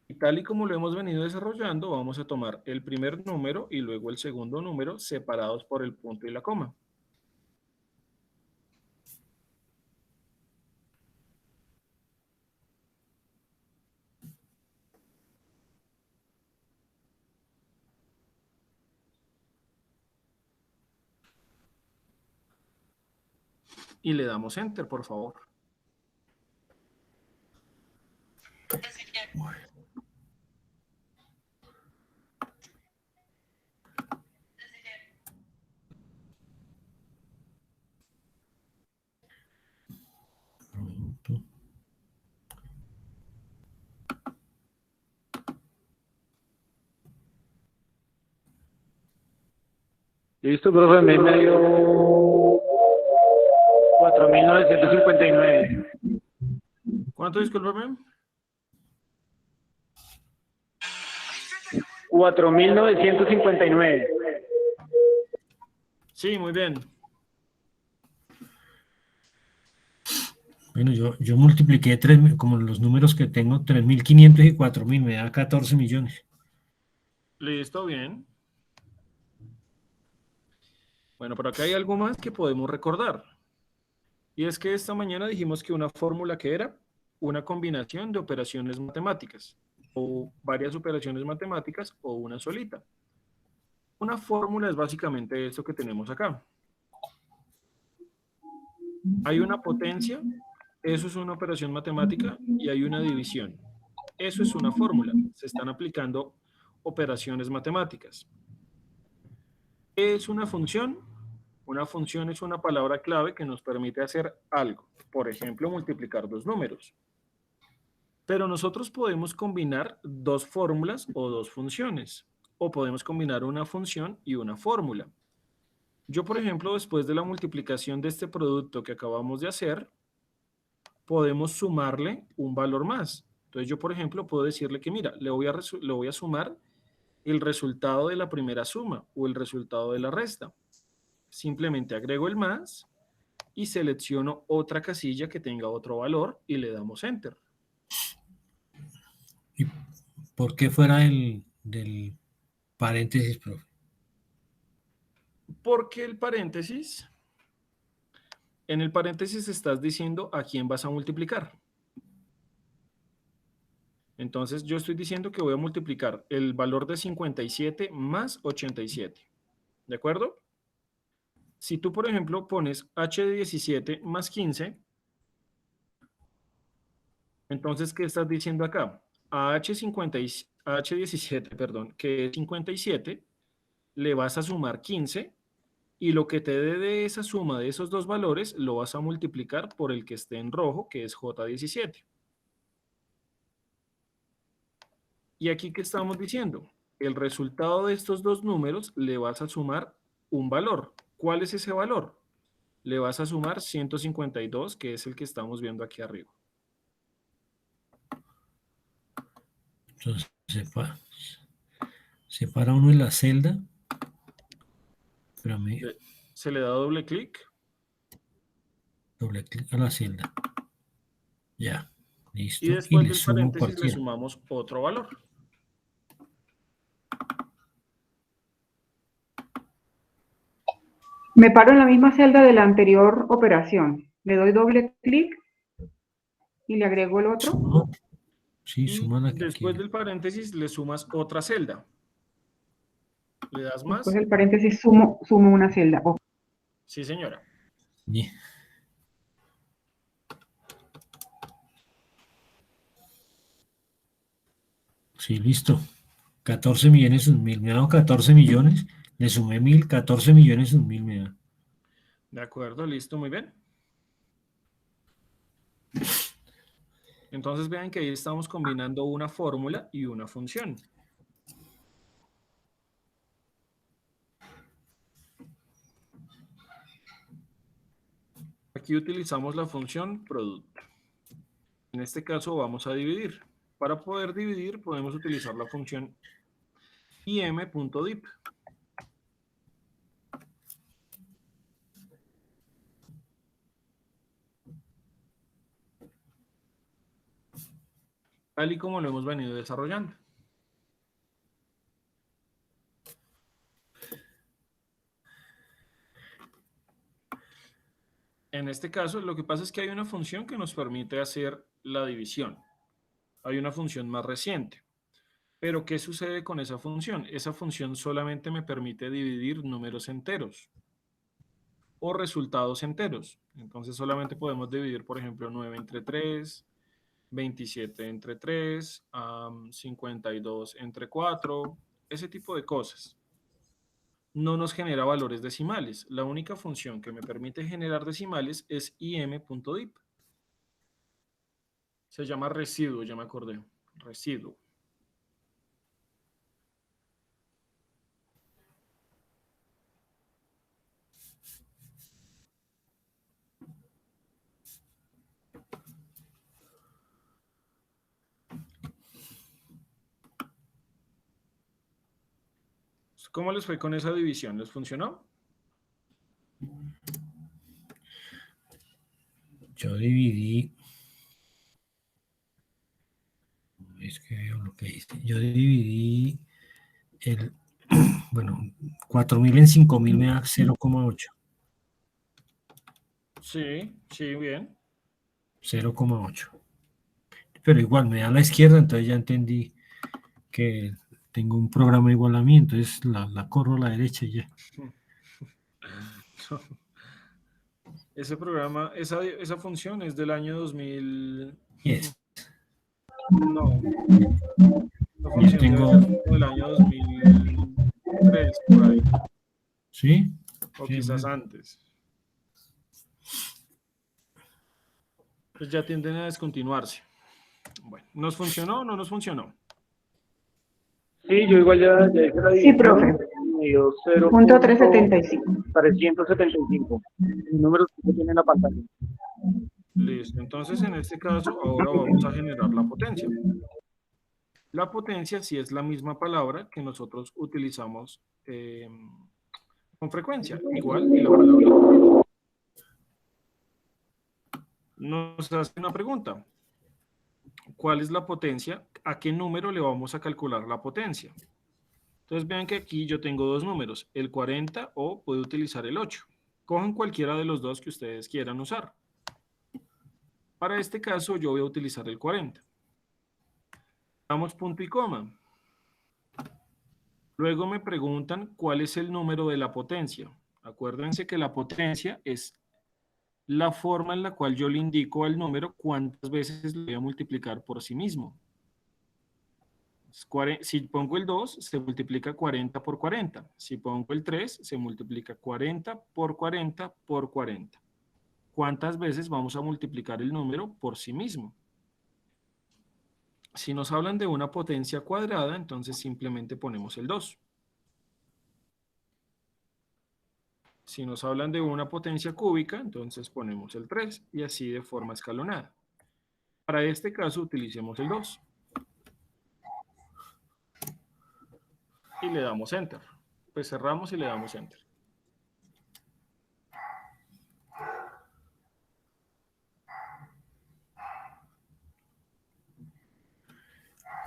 Y tal y como lo hemos venido desarrollando, vamos a tomar el primer número y luego el segundo número separados por el punto y la coma. Y le damos Enter, por favor. Listo, profe, me dio 4.959. ¿Cuánto, discúlpame? 4.959. Sí, muy bien. Bueno, yo multipliqué como los números que tengo, 3.500 y 4.000, me da 14 millones. Listo, bien. Bueno, pero acá hay algo más que podemos recordar. Y es que esta mañana dijimos que una fórmula que era una combinación de operaciones matemáticas, o varias operaciones matemáticas, o una solita. Una fórmula es básicamente esto que tenemos acá. Hay una potencia, eso es una operación matemática, y hay una división. Eso es una fórmula. Se están aplicando operaciones matemáticas. ¿Qué es una función? Una función es una palabra clave que nos permite hacer algo. Por ejemplo, multiplicar dos números. Pero nosotros podemos combinar dos fórmulas o dos funciones. O podemos combinar una función y una fórmula. Yo, por ejemplo, después de la multiplicación de este producto que acabamos de hacer, podemos sumarle un valor más. Entonces yo, por ejemplo, puedo decirle que, mira, le voy a sumar el resultado de la primera suma o el resultado de la resta. Simplemente agrego el más y selecciono otra casilla que tenga otro valor y le damos Enter. ¿Y por qué fuera del paréntesis, profe? Porque en el paréntesis estás diciendo a quién vas a multiplicar. Entonces yo estoy diciendo que voy a multiplicar el valor de 57 más 87. ¿De acuerdo? Si tú, por ejemplo, pones h de 17 más 15, entonces, ¿qué estás diciendo acá? A H17, perdón, que es 57, le vas a sumar 15 y lo que te dé de esa suma de esos dos valores lo vas a multiplicar por el que esté en rojo, que es J17. Y aquí, ¿qué estamos diciendo? El resultado de estos dos números le vas a sumar un valor. ¿Cuál es ese valor? Le vas a sumar 152, que es el que estamos viendo aquí arriba. Entonces, separa uno en la celda. Espérame, Se le da doble clic. doble clic a la celda. Ya, Y listo. Y después le del sumo paréntesis le cualquiera. sumamos otro valor. Me paro en la misma celda de la anterior operación. Le doy doble clic y le agrego el otro. ¿Sumo? Sí, Y suma la que después quiera. del paréntesis le sumas otra celda. ¿Le das Después más? del paréntesis sumo una celda. Ok. Sí, señora. Bien. Sí, listo. 14 millones, 1.000. Me ha dado 14 millones. Le sumé 1.000, 14 millones, 1.000 me da. De acuerdo, listo, muy bien. Entonces vean que ahí estamos combinando una fórmula y una función. Aquí utilizamos la función producto. En este caso vamos a dividir. Para poder dividir podemos utilizar la función im.dip. Tal y como lo hemos venido desarrollando. En este caso, lo que pasa es que hay una función que nos permite hacer la división. Hay una función más reciente. Pero, ¿qué sucede con esa función? Esa función solamente me permite dividir números enteros o resultados enteros. Entonces, solamente podemos dividir, por ejemplo, 9 entre 3, 27 entre 3, 52 entre 4, ese tipo de cosas. No nos genera valores decimales. La única función que me permite generar decimales es im.dip. Se llama residuo, ya me acordé. Residuo. ¿Cómo les fue con esa división? ¿Les funcionó? Yo dividí, es que veo lo que dice. Yo dividí el, bueno, 4.000 en 5.000 me da 0,8. Sí, sí, bien. 0,8. Pero igual me da a la izquierda, entonces ya entendí que tengo un programa igual a mí, entonces la corro a la derecha y ya. Ese programa, esa función es del año 2000. Yes. No, la Ya función debe tengo, ser como del año 2003, por ahí, ¿sí? o Qué quizás bueno. antes. Pues ya tienden a descontinuarse. Bueno, ¿nos funcionó o no nos funcionó? Sí, yo igual ya hice la Sí, profe. división. Me dio Punto 375. 0.375. El número que tiene en la pantalla. Listo. Entonces, en este caso, ahora vamos a generar la potencia. La potencia sí es la misma palabra que nosotros utilizamos con frecuencia, igual y la palabra potencia. Nos hace una pregunta. ¿Cuál es la potencia? ¿A qué número le vamos a calcular la potencia? Entonces vean que aquí yo tengo dos números, el 40 o puedo utilizar el 8. Cojan cualquiera de los dos que ustedes quieran usar. Para este caso yo voy a utilizar el 40. Damos punto y coma. Luego me preguntan cuál es el número de la potencia. Acuérdense que la potencia es la forma en la cual yo le indico al número cuántas veces lo voy a multiplicar por sí mismo. Si pongo el 2, se multiplica 40 por 40. Si pongo el 3, se multiplica 40 por 40 por 40. ¿Cuántas veces vamos a multiplicar el número por sí mismo? Si nos hablan de una potencia cuadrada, entonces simplemente ponemos el 2. Si nos hablan de una potencia cúbica, entonces ponemos el 3 y así de forma escalonada. Para este caso utilicemos el 2. Y le damos Enter. Pues cerramos y le damos Enter.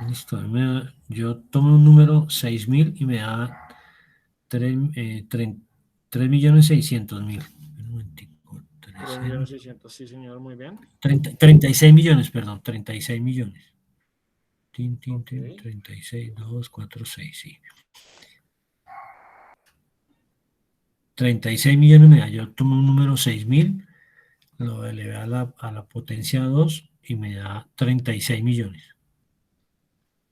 Listo. Yo tomo un número 6.000 y me da 3.600.000. Un momentico, 3.600.000, sí señor, muy bien. 36 millones, perdón, 36 millones. Ok. 36, 2, 4, 6, sí. 36 millones me da. Yo tomo un número 6.000, lo elevé a la potencia 2 y me da 36 millones.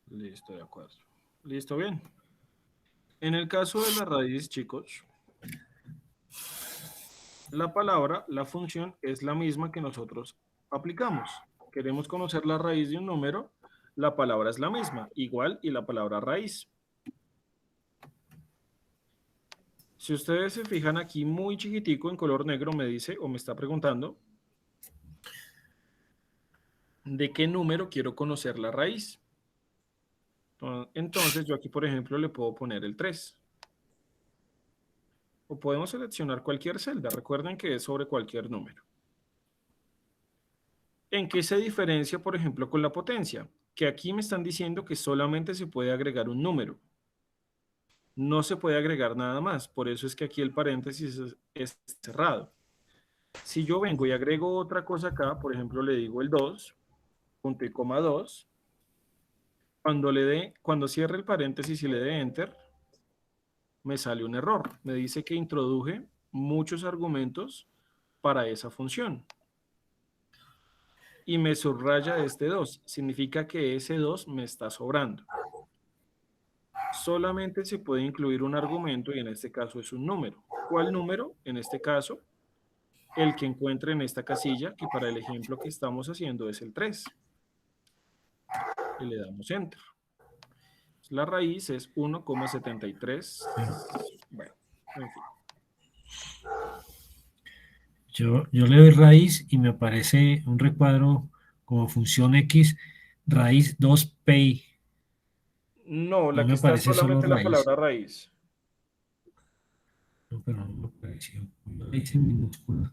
Listo, de acuerdo. Listo, bien. En el caso de la raíz, chicos, la palabra, la función, es la misma que nosotros aplicamos. Queremos conocer la raíz de un número, la palabra es la misma, igual y la palabra raíz. Si ustedes se fijan aquí muy chiquitico en color negro me dice o me está preguntando de qué número quiero conocer la raíz. Entonces yo aquí, por ejemplo, le puedo poner el 3. O podemos seleccionar cualquier celda. Recuerden que es sobre cualquier número. ¿En qué se diferencia, por ejemplo, con la potencia? Que aquí me están diciendo que solamente se puede agregar un número. No se puede agregar nada más. Por eso es que aquí el paréntesis es cerrado. Si yo vengo y agrego otra cosa acá, por ejemplo, le digo el 2, punto y coma 2, cuando cierre el paréntesis y le dé Enter, me sale un error. Me dice que introduje muchos argumentos para esa función. Y me subraya este 2. Significa que ese 2 me está sobrando. Solamente se puede incluir un argumento y en este caso es un número. ¿Cuál número? En este caso, el que encuentre en esta casilla, que para el ejemplo que estamos haciendo es el 3. Y le damos Enter. La raíz es 1,73. Bueno, en fin. Yo le doy raíz y me aparece un recuadro como función X, raíz 2pi. No, No la me que está aparece solo solamente la raíz. palabra raíz. No, pero no me apareció. Raíz en minúscula.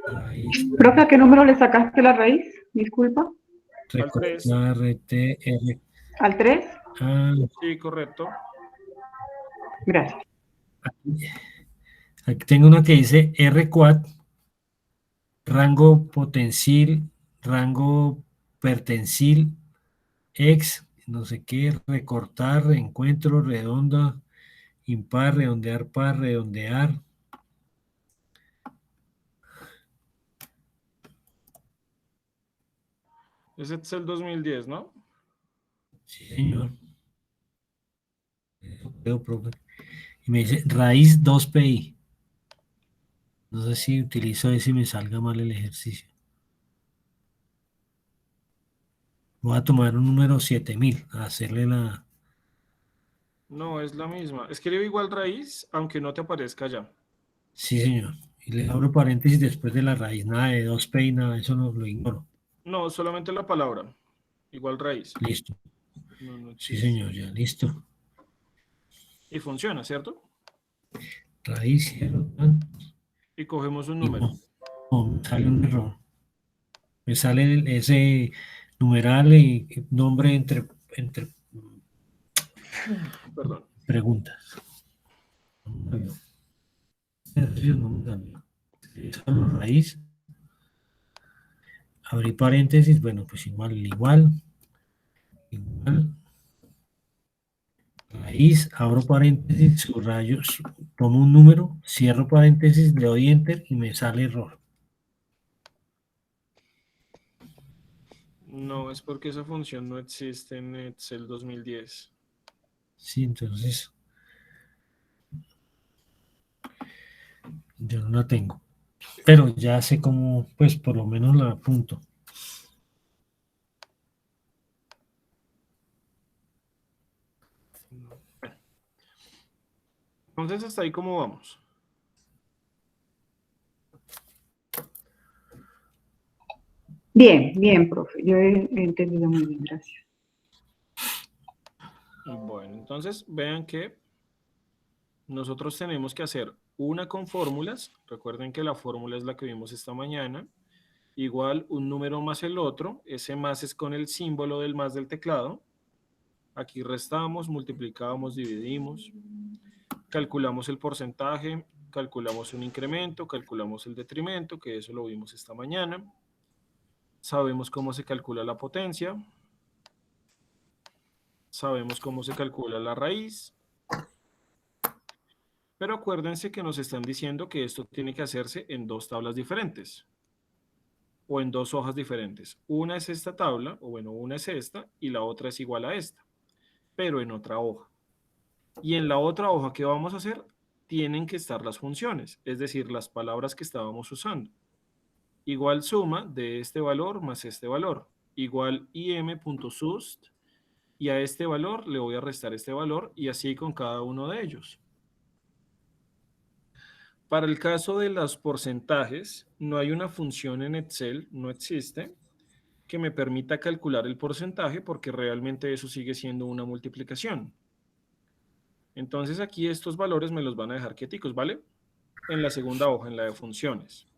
Raíz, Profe, ¿a qué número le sacaste la raíz? Disculpa. Al 3. recortar, RT. ¿Al 3? Ah, Sí, correcto. Gracias. aquí tengo una que dice R4, rango potencial, rango pertencil, X, no sé qué, recortar, encuentro, redonda, impar, redondear, par, redondear. Es Excel 2010, ¿no? Sí, señor. Eso creo, profe. Y me dice raíz 2pi. No sé si utilizo ese y me salga mal el ejercicio. Voy a tomar un número 7000, a hacerle la... No, es la misma. Escribe igual raíz, aunque no te aparezca ya. Sí, señor. Y le abro paréntesis después de la raíz. Nada de 2pi, nada, eso no lo ignoro. No, solamente la palabra. Igual raíz. Listo. No, no Sí, existe. señor, ya listo. Y funciona, ¿cierto? Raíz, cierro, tan, Y cogemos un y número. no, me sale un error. Me sale ese numeral y nombre entre Perdón. preguntas. No me salió. Ejercicio no me salió. Solo raíz, abrí paréntesis, bueno, pues igual, raíz, abro paréntesis, subrayo, tomo un número, cierro paréntesis, le doy enter y me sale error. No, es porque esa función no existe en Excel 2010. Sí, entonces yo no la tengo. Pero ya sé cómo, pues por lo menos la apunto. No. Entonces, hasta ahí cómo vamos. Bien, bien, profe. Yo he entendido muy bien, gracias. Bueno, entonces vean que nosotros tenemos que hacer una con fórmulas. Recuerden que la fórmula es la que vimos esta mañana. Igual un número más el otro. Ese más es con el símbolo del más del teclado. Aquí restamos, multiplicamos, dividimos. Calculamos el porcentaje, calculamos un incremento, calculamos el detrimento, que eso lo vimos esta mañana. Sabemos cómo se calcula la potencia. Sabemos cómo se calcula la raíz. Pero acuérdense que nos están diciendo que esto tiene que hacerse en dos tablas diferentes o en dos hojas diferentes. Una es esta tabla, o bueno, una es esta y la otra es igual a esta, pero en otra hoja. Y en la otra hoja que vamos a hacer, tienen que estar las funciones, es decir, las palabras que estábamos usando. Igual suma de este valor más este valor, igual im.sust, y a este valor le voy a restar este valor, y así con cada uno de ellos. Para el caso de los porcentajes, no hay una función en Excel, no existe, que me permita calcular el porcentaje porque realmente eso sigue siendo una multiplicación. Entonces aquí estos valores me los van a dejar quieticos, ¿vale? En la segunda hoja, en la de funciones.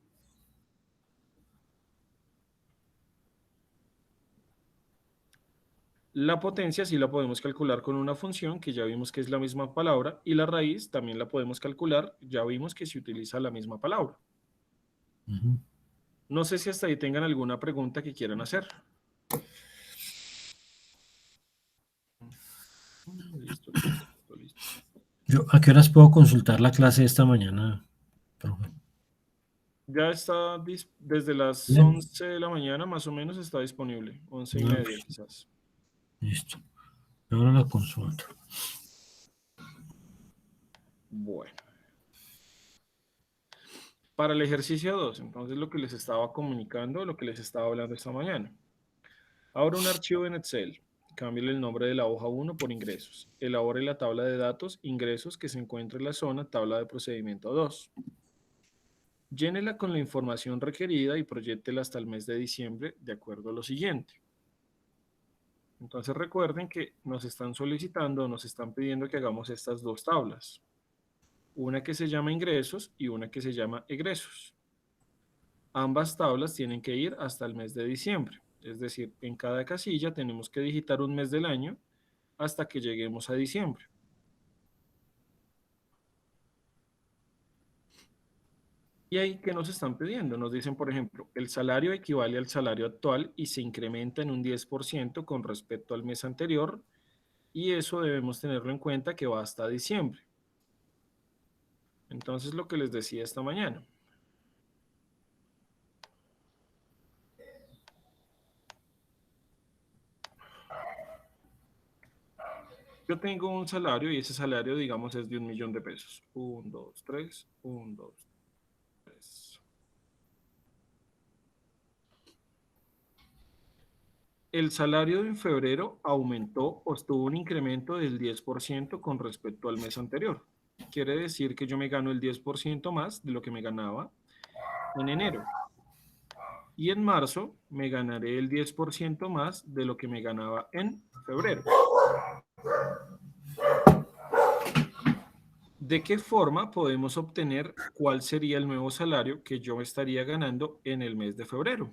La potencia sí la podemos calcular con una función que ya vimos que es la misma palabra y la raíz también la podemos calcular, ya vimos que se utiliza la misma palabra. Ujú. No sé si hasta ahí tengan alguna pregunta que quieran hacer. Listo, listo, listo, listo. Yo, ¿a qué horas puedo consultar la clase de esta mañana, profe? Ya está desde las Bien. 11 de la mañana más o menos está disponible, 11 y No, media pues, quizás. listo. Ahora la consulto. Bueno. Para el ejercicio 2, entonces lo que les estaba comunicando, lo que les estaba hablando esta mañana. Abra un archivo en Excel. Cámbiale el nombre de la hoja 1 por ingresos. Elabore la tabla de datos ingresos que se encuentra en la zona tabla de procedimiento 2. Llénela con la información requerida y proyéctela hasta el mes de diciembre de acuerdo a lo siguiente. Entonces recuerden que nos están solicitando, nos están pidiendo que hagamos estas dos tablas. una que se llama ingresos y una que se llama egresos. Ambas tablas tienen que ir hasta el mes de diciembre. Es decir, en cada casilla tenemos que digitar un mes del año hasta que lleguemos a diciembre. Y ahí, ¿qué nos están pidiendo? Nos dicen, por ejemplo, el salario equivale al salario actual y se incrementa en un 10% con respecto al mes anterior, y eso debemos tenerlo en cuenta que va hasta diciembre. Entonces, lo que les decía esta mañana. Yo tengo un salario y ese salario, digamos, es de 1.000.000 de pesos. 1, 2, 3, 1, 2, 3. El salario en febrero aumentó o tuvo un incremento del 10% con respecto al mes anterior. Quiere decir que yo me gano el 10% más de lo que me ganaba en enero. Y en marzo me ganaré el 10% más de lo que me ganaba en febrero. ¿De qué forma podemos obtener cuál sería el nuevo salario que yo estaría ganando en el mes de febrero?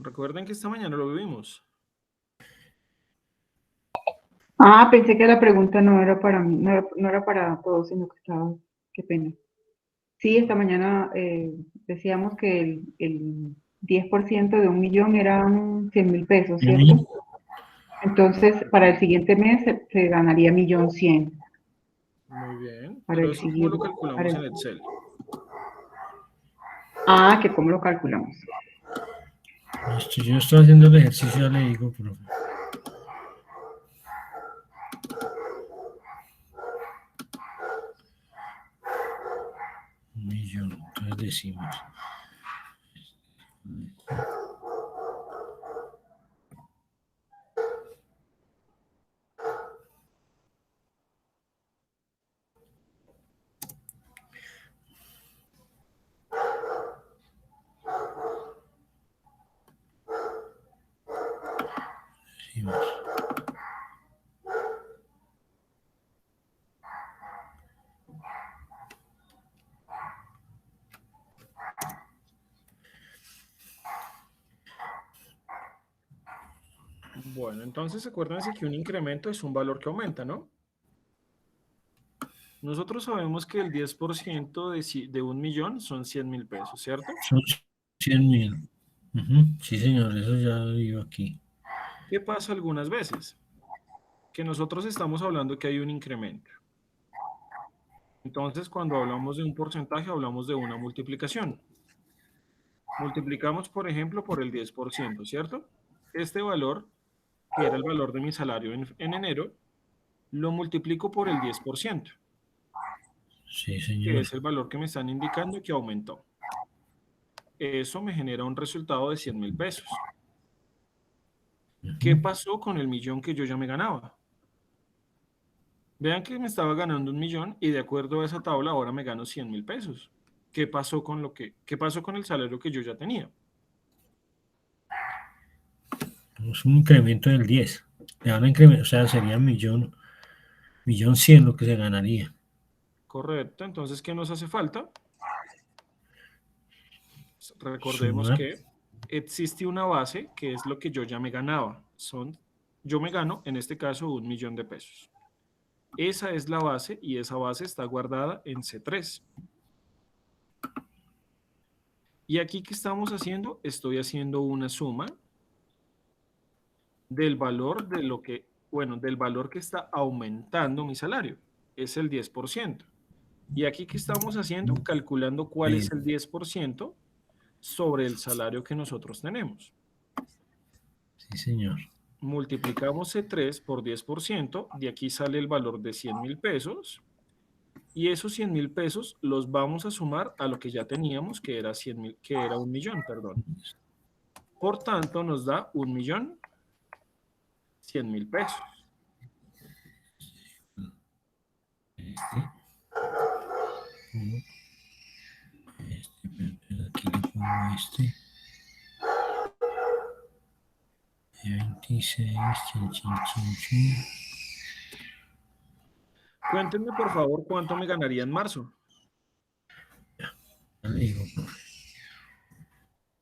Recuerden que esta mañana lo vivimos. Ah, pensé que la pregunta no era para mí, no era para todos, sino que estaba, qué pena. Sí, esta mañana decíamos que el 10% de 1.000.000 eran 100.000 pesos, ¿cierto? Entonces, para el siguiente mes se ganaría 1.100.000. Muy bien. Para Pero el eso cómo lo siguiente. calculamos en Excel. Ah, que cómo lo calculamos. Listo, yo estoy haciendo el ejercicio, ya le digo, profe. Un millón, entonces decimos. Decimos. Bueno, entonces acuérdense que un incremento es un valor que aumenta, ¿no? Nosotros sabemos que el 10% de 1.000.000 son 100.000 pesos, ¿cierto? Son 100.000. Sí, señor, eso ya lo digo aquí. ¿Qué pasa algunas veces? Que nosotros estamos hablando que hay un incremento. Entonces, cuando hablamos de un porcentaje, hablamos de una multiplicación. Multiplicamos, por ejemplo, por el 10%, ¿cierto? Este valor, que era el valor de mi salario en enero, lo multiplico por el 10%, Sí, que señor. es el valor que me están indicando que aumentó. Eso me genera un resultado de 100.000 pesos. ¿Qué pasó con el 1.000.000 que yo ya me ganaba? Vean que me estaba ganando 1.000.000 y de acuerdo a esa tabla ahora me gano 100.000 pesos. ¿Qué pasó con el salario que yo ya tenía? Es un incremento del 10. Le van a incrementar, o sea, sería 1.100.000 lo que se ganaría. Correcto. Entonces, ¿qué nos hace falta? Recordemos Sumar. que existe una base que es lo que yo ya me ganaba. Yo me gano, en este caso, 1.000.000 de pesos. Esa es la base y esa base está guardada en C3. Y aquí, ¿qué estamos haciendo? Estoy haciendo una suma del valor del valor que está aumentando mi salario. Es el 10%. Y aquí, ¿qué estamos haciendo? Calculando cuál es el 10% sobre el salario que nosotros tenemos. Sí, señor. Multiplicamos C3 por 10%, de aquí sale el valor de 100.000 pesos, Y esos 100.000 pesos los vamos a sumar a lo que ya teníamos, que era 100.000, que era 1.000.000, perdón. Por tanto, nos da 1.100.000 pesos. Aquí le pongo este. 26, chin, chin, chin, chin. Cuéntenme, por favor, cuánto me ganaría en marzo. Ya le digo, profe.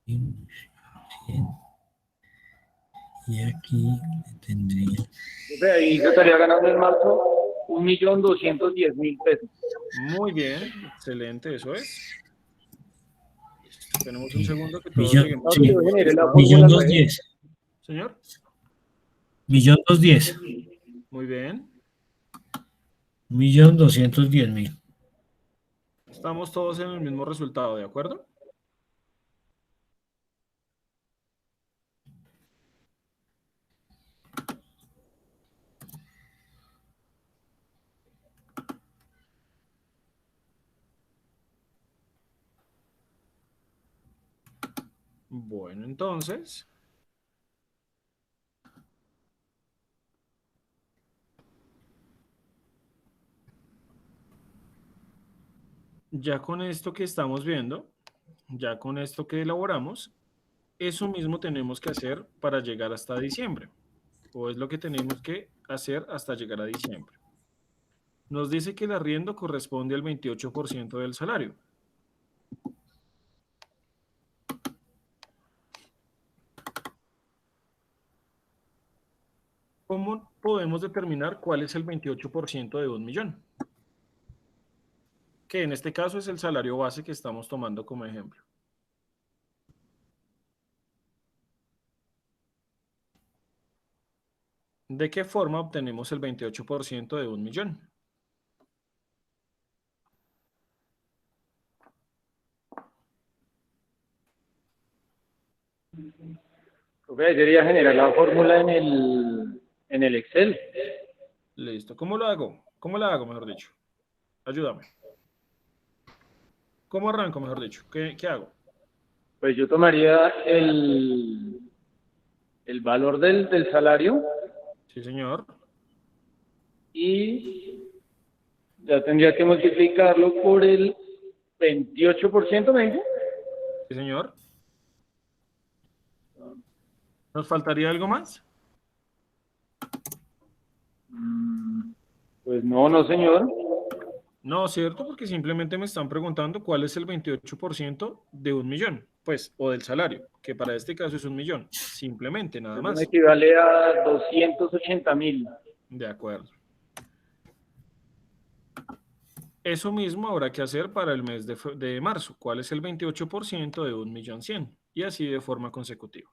100. Y aquí le tendría. Ahí se estaría ganando en marzo 1.210.000 pesos. Muy bien, excelente, eso es. Tenemos un Sí. segundo que todos Millón, lleguemos. sí. Yo generé la Millón fórmula 210. Señor, 1.210.000. muy bien. 1.210.000. Estamos todos en el mismo resultado, ¿de acuerdo? Bueno, entonces, ya con esto que estamos viendo, ya con esto que elaboramos, eso mismo tenemos que hacer para llegar hasta diciembre, o es lo que tenemos que hacer hasta llegar a diciembre. Nos dice que el arriendo corresponde al 28% del salario. ¿Cómo podemos determinar cuál es el 28% de 1.000.000? Que en este caso es el salario base que estamos tomando como ejemplo. ¿De qué forma obtenemos el 28% de 1.000.000? Debería generar la fórmula en el Excel. Listo. ¿Cómo lo hago? ¿Cómo la hago, mejor dicho? Ayúdame. ¿Cómo arranco, mejor dicho? ¿Qué hago? Pues yo tomaría el valor del salario Sí, señor. y ya tendría que multiplicarlo por el 28%, ¿me dijo? Sí, señor. ¿Nos faltaría algo más? Pues no, no, señor. No, ¿cierto? Porque simplemente me están preguntando cuál es el 28% de 1.000.000, pues, o del salario, que para este caso es 1.000.000. Simplemente, nada Eso me más. equivale a 280.000. De acuerdo. Eso mismo habrá que hacer para el mes de marzo. ¿Cuál es el 28% de 1.100.000? Y así de forma consecutiva.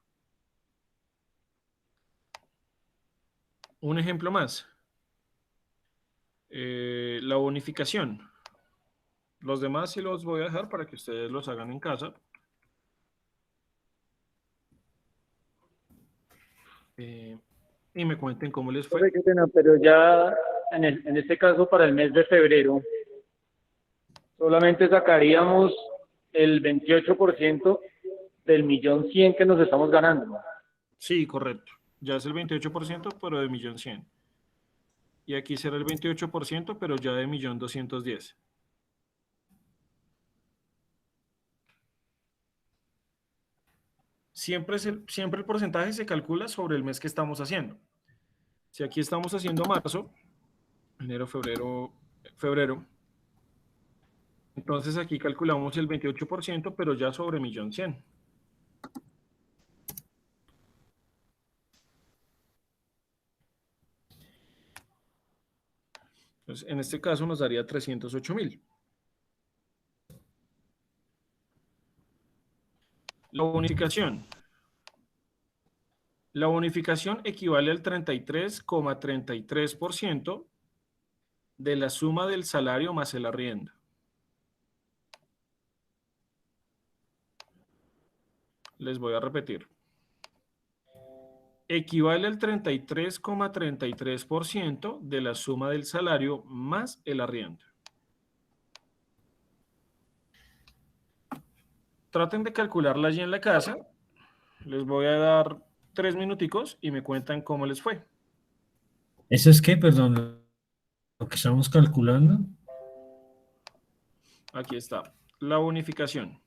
Un ejemplo más. La bonificación. Los demás sí los voy a dejar para que ustedes los hagan en casa. Y me cuenten cómo les fue. Qué pena, pero ya en este caso para el mes de febrero solamente sacaríamos el 28% del 1.100.000 que nos estamos ganando. Sí, correcto. Ya es el 28%, pero de 1.100.000. Y aquí será el 28%, pero ya de 1.210.000. Siempre el porcentaje se calcula sobre el mes que estamos haciendo. Si aquí estamos haciendo marzo, enero, febrero, entonces aquí calculamos el 28%, pero ya sobre 1.100.000. Entonces, en este caso nos daría 308.000. La bonificación. La bonificación equivale al 33,33% de la suma del salario más el arriendo. Les voy a repetir. Equivale al 33,33% de la suma del salario más el arriendo. traten de calcularla allí en la casa. Les voy a dar 3 minuticos y me cuentan cómo les fue. ¿Eso es qué? Perdón, lo que estamos calculando. Aquí está, la bonificación.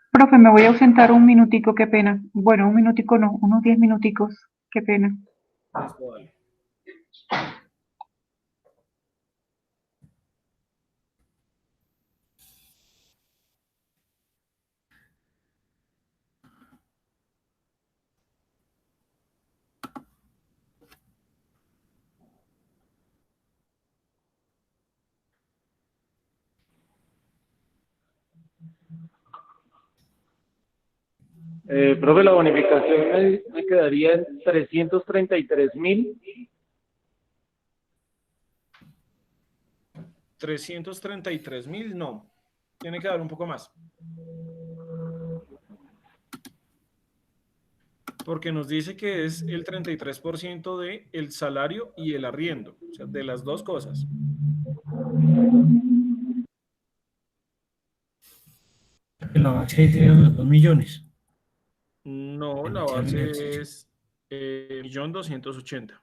Profe, me voy a ausentar un minutico, qué pena. Bueno, un minutico no, unos 10 minuticos, qué pena. Listo, dale. Profe, la bonificación me quedaría en 333.000. 333.000, no. Tiene que dar un poco más. Porque nos dice que es el 33% de el salario y el arriendo. O sea, de las dos cosas. La base eran los 2 millones. No, la base es 1.280.000.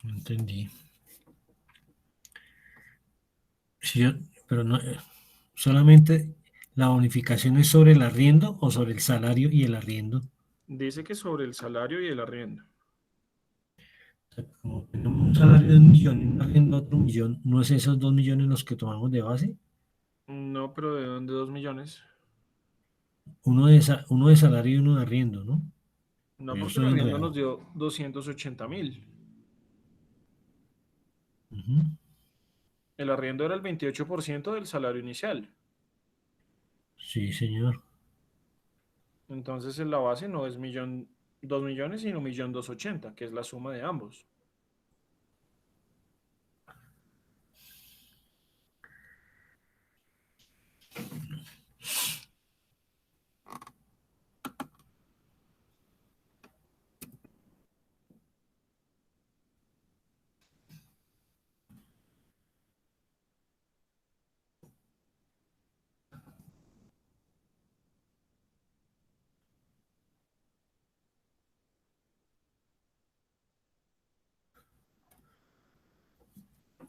No entendí. Sí, pero no, solamente la bonificación es sobre el arriendo o sobre el salario y el arriendo. Dice que sobre el salario y el arriendo. O sea, como tenemos un salario de 1 millón y un arriendo de otro millón, ¿no es esos 2 millones los que tomamos de base? No, pero ¿de dónde 2 millones? Uno de salario y uno de arriendo, ¿no? No, Yo porque el estoy arriendo nos enredado. dio 280.000. Ujú. El arriendo era el 28% del salario inicial. Sí, señor. Entonces en la base no es 2 millones, sino 1.280.000, que es la suma de ambos.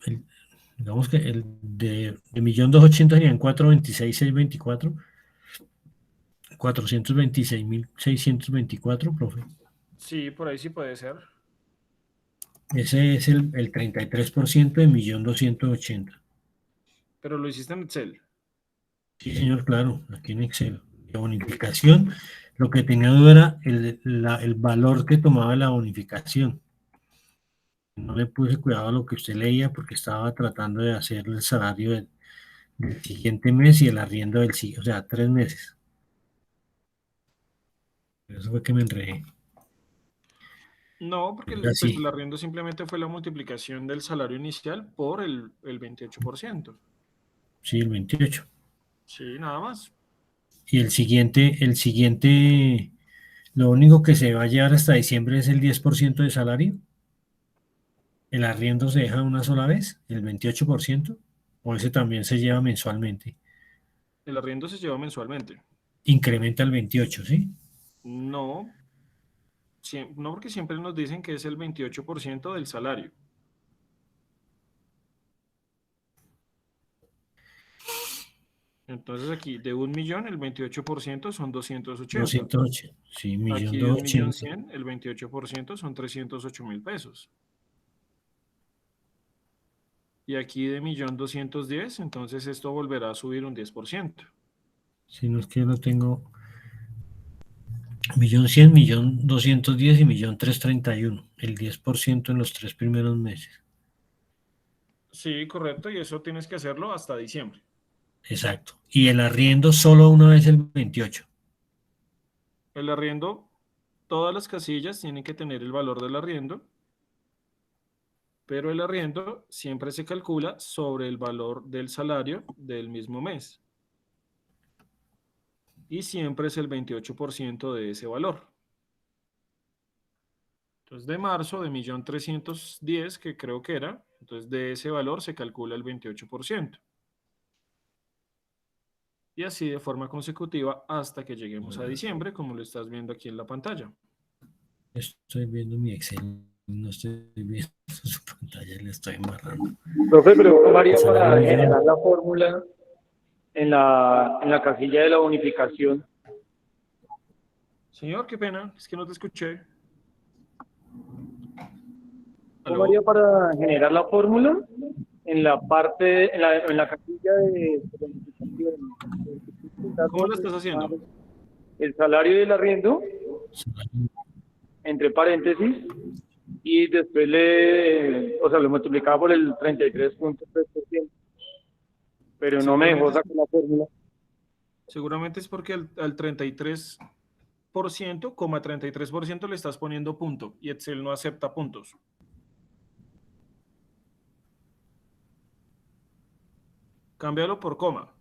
El- digamos que el de 1.280.000 serían 426.624, 426.624, profe. Sí, por ahí sí puede ser. Ese es el 33% de 1.280.000. Pero lo hiciste en Excel. Sí, señor, claro, aquí en Excel. La bonificación, lo que tenía duda era el valor que tomaba la bonificación. No le puse cuidado a lo que usted leía porque estaba tratando de hacer el salario del siguiente mes y el arriendo del siguiente, o sea, 3 meses. Eso fue que me enredé. No, porque Ahora pues, sí, el arriendo simplemente fue la multiplicación del salario inicial por el 28%. sí, el 28. Sí, nada más. Y el siguiente, lo único que se va a llevar hasta diciembre es el 10% de salario. ¿El arriendo se deja una sola vez, el 28%? ¿O ese también se lleva mensualmente? El arriendo se lleva mensualmente. Incrementa el 28, ¿sí? No, no porque siempre nos dicen que es el 28% del salario. Entonces aquí de 1 millón, el 28% son 280. 208, sí, millón Aquí de un millón 280. 100, el 28% son 308.000 pesos. Y aquí de 1.210.000, entonces esto volverá a subir un 10%. Si no es que lo tengo, 1.100.000, 1.210.000 y 1.331. El 10% en los 3 primeros meses. Sí, correcto, y eso tienes que hacerlo hasta diciembre. Exacto. Y el arriendo solo una vez el 28. El arriendo, todas las casillas tienen que tener el valor del arriendo pero el arriendo siempre se calcula sobre el valor del salario del mismo mes. Y siempre es el 28% de ese valor. Entonces, de marzo, de 1.310.000, que creo que era, entonces de ese valor se calcula el 28%. Y así de forma consecutiva hasta que lleguemos a diciembre, como lo estás viendo aquí en la pantalla. Estoy viendo mi Excel, no estoy viendo su pantalla, le estoy amarrando. Profe, pero ¿cómo haría para Salario millón. generar la fórmula en la casilla de la bonificación? Señor, qué pena, es que no te escuché. ¿Cómo ¿Aló? haría para generar la fórmula en la parte, en la casilla de bonificación? ¿Cómo lo estás haciendo? El salario y el arriendo, entre paréntesis, y después lo multiplicaba por el 33.3%. Pero no me dejó sacar la fórmula. Seguramente es porque al 33% le estás poniendo punto y Excel no acepta puntos. Cámbialo por coma.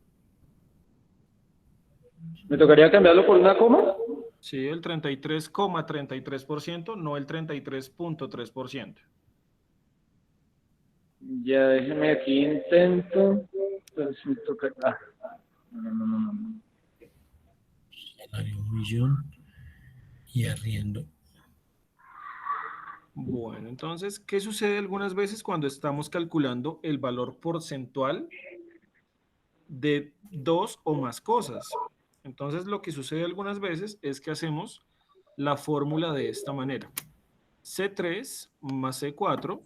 ¿Me tocaría cambiarlo por una coma? Sí, el 33,33%, no el 33.3%. Ya déjeme aquí intento. Entonces me toca. No. Salario 1.000.000 y arriendo. Bueno, entonces, ¿qué sucede algunas veces cuando estamos calculando el valor porcentual de dos o más cosas? Entonces, lo que sucede algunas veces es que hacemos la fórmula de esta manera. C3 más C4,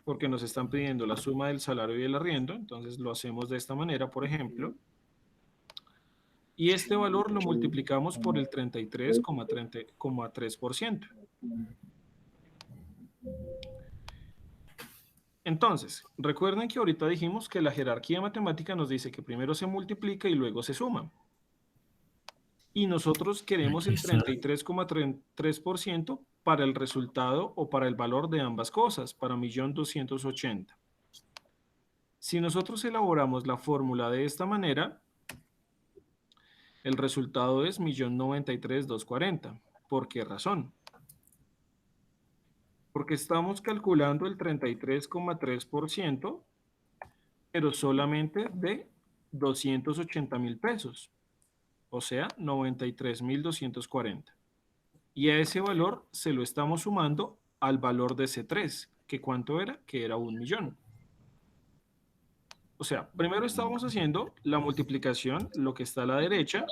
porque nos están pidiendo la suma del salario y el arriendo, entonces lo hacemos de esta manera, por ejemplo. Y este valor lo multiplicamos por el 33,3%. Entonces, recuerden que ahorita dijimos que la jerarquía matemática nos dice que primero se multiplica y luego se suma. Y nosotros queremos Aquí el está. 33,3% para el resultado o para el valor de ambas cosas, para 1.280.000. Si nosotros elaboramos la fórmula de esta manera, el resultado es 1.093.240. ¿Por qué razón? Porque estamos calculando el 33,3%, pero solamente de 280.000 pesos, o sea, 93.240. Y a ese valor se lo estamos sumando al valor de C3, que ¿cuánto era? Que era 1.000.000. O sea, primero estábamos haciendo la multiplicación, lo que está a la derecha,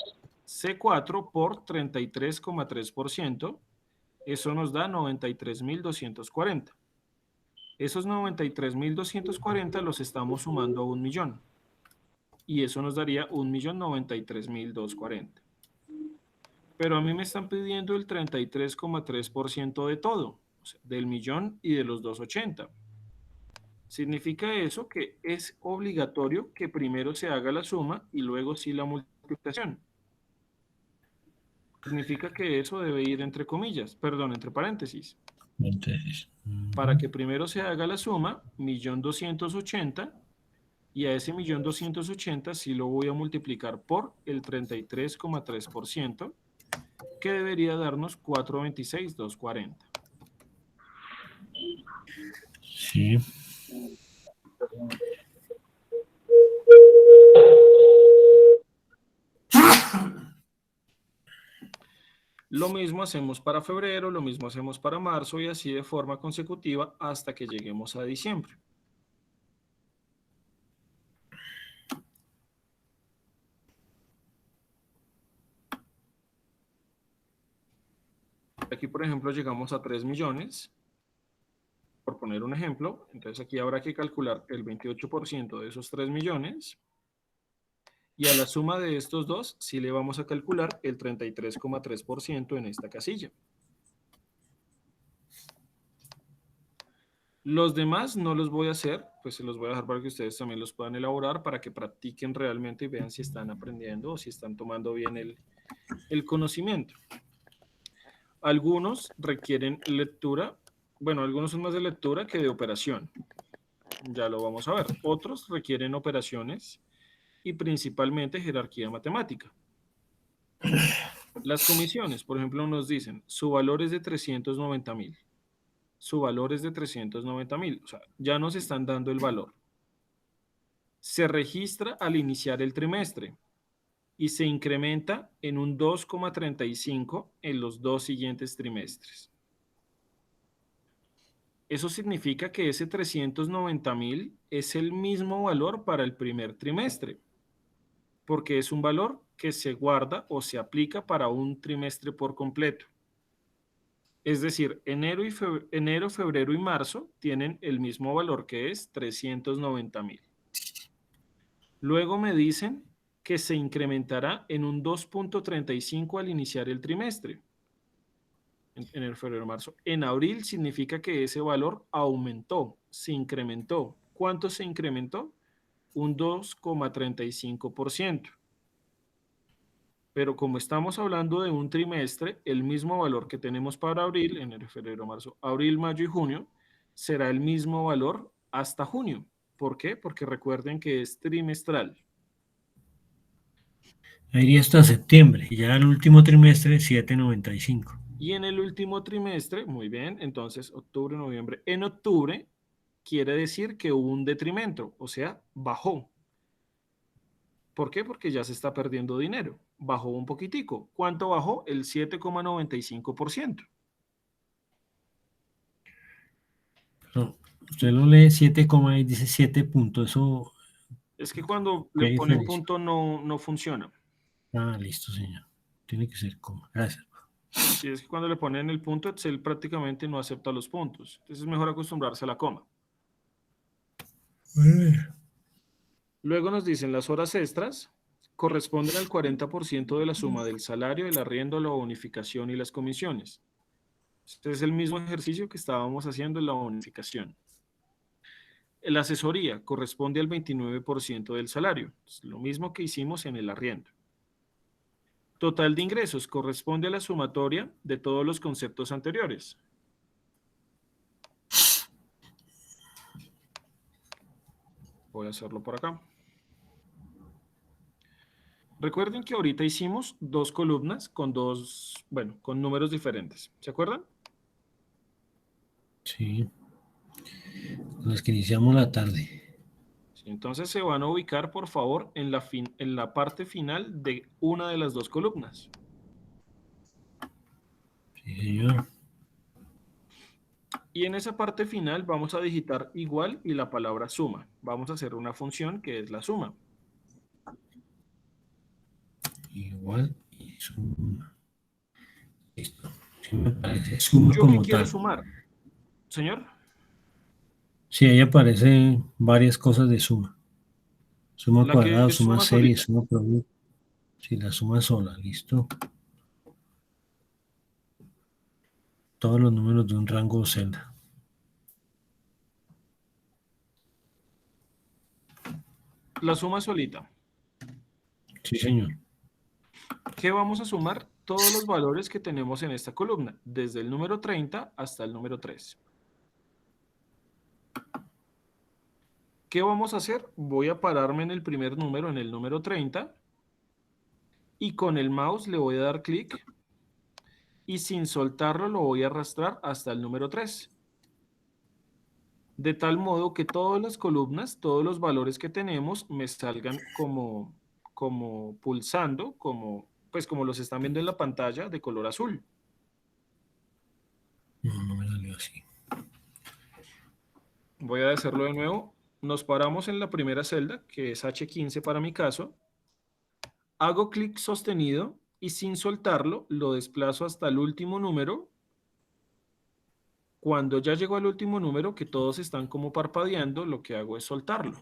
C4 por 33,3%, eso nos da 93.240. Esos 93.240 los estamos sumando a 1.000.000. Y eso nos daría 1.093.240. Pero a mí me están pidiendo el 33,3% de todo, o sea, del millón y de los 280. Significa eso que es obligatorio que primero se haga la suma y luego sí la multiplicación. Significa que eso debe ir entre comillas, perdón, entre paréntesis. Entonces, Para que primero se haga la suma, 1.280.000, y a ese 1.280.000 sí lo voy a multiplicar por el 33,3%, que debería darnos 426.240. sí. Lo mismo hacemos para febrero, lo mismo hacemos para marzo y así de forma consecutiva hasta que lleguemos a diciembre. Aquí, por ejemplo, llegamos a 3 millones, por poner un ejemplo. Entonces aquí habrá que calcular el 28% de esos 3 millones. Y a la suma de estos dos, sí le vamos a calcular el 33,3% en esta casilla. Los demás no los voy a hacer, pues se los voy a dejar para que ustedes también los puedan elaborar, para que practiquen realmente y vean si están aprendiendo o si están tomando bien el conocimiento. Algunos requieren lectura bueno, algunos son más de lectura que de operación. Ya lo vamos a ver. Otros requieren operaciones y principalmente jerarquía matemática. Las comisiones, por ejemplo, nos dicen, su valor es de 390.000. Su valor es de 390.000. O sea, ya nos están dando el valor. Se registra al iniciar el trimestre y se incrementa en un 2,35 en los 2 siguientes trimestres. Eso significa que ese 390.000 es el mismo valor para el primer trimestre, porque es un valor que se guarda o se aplica para un trimestre por completo. Es decir, enero, febrero y marzo tienen el mismo valor, que es 390.000. Luego me dicen que se incrementará en un 2,35 al iniciar el trimestre. En enero, febrero, marzo. En abril significa que ese valor aumentó, se incrementó. ¿Cuánto se incrementó? Un 2,35%. Pero como estamos hablando de un trimestre, el mismo valor que tenemos para abril, enero, febrero, marzo, abril, mayo y junio, será el mismo valor hasta junio. ¿Por qué? Porque recuerden que es trimestral. Ahí iría hasta septiembre, y ya el último trimestre 7.95. Y en el último trimestre, muy bien, entonces octubre, noviembre. En octubre quiere decir que hubo un detrimento, o sea, bajó. ¿Por qué? Porque ya se está perdiendo dinero. Bajó un poquitico. ¿Cuánto bajó? El 7,95%. No, usted lo lee 7, y dice 7 puntos, eso, Es que cuando ¿qué le ponen diferencia? punto no funciona. Ah, listo, señor. Tiene que ser coma. Gracias. Si es que cuando le ponen el punto, Excel prácticamente no acepta los puntos. Entonces es mejor acostumbrarse a la coma. Luego nos dicen las horas extras corresponden al 40% de la suma del salario, el arriendo, la bonificación y las comisiones. Este es el mismo ejercicio que estábamos haciendo en la bonificación. La asesoría corresponde al 29% del salario. Es lo mismo que hicimos en el arriendo. Total de ingresos corresponde a la sumatoria de todos los conceptos anteriores. Voy a hacerlo por acá. Recuerden que ahorita hicimos dos columnas con con números diferentes. ¿Se acuerdan? Sí, con las que iniciamos la tarde. Sí, entonces se van a ubicar, por favor, en la parte final de una de las dos columnas. Sí, señor. Y en esa parte final vamos a digitar igual y la palabra suma. Vamos a hacer una función que es la suma. Igual y suma. Listo. Sí me parece. Suma ¿Yo qué como quiero tal. sumar? Señor, Sí, ahí aparecen varias cosas de suma. Suma la que cuadrado, es suma suma serie, solita. suma producto. Sí, la suma sola, listo. Todos los números de un rango o celda. La suma solita. Sí, señor. ¿Qué vamos a sumar? Todos los valores que tenemos en esta columna, desde el número 30 hasta el número 3. ¿Qué vamos a hacer? Voy a pararme en el primer número, en el número 30, y con el mouse le voy a dar clic y sin soltarlo lo voy a arrastrar hasta el número 3. De tal modo que todas las columnas, todos los valores que tenemos me salgan como pulsando, pues como los están viendo en la pantalla de color azul. No, no me salió así. Voy a hacerlo de nuevo. Nos paramos en la primera celda, que es H15 para mi caso. Hago clic sostenido y sin soltarlo lo desplazo hasta el último número. Cuando ya llego al último número, que todos están como parpadeando, lo que hago es soltarlo.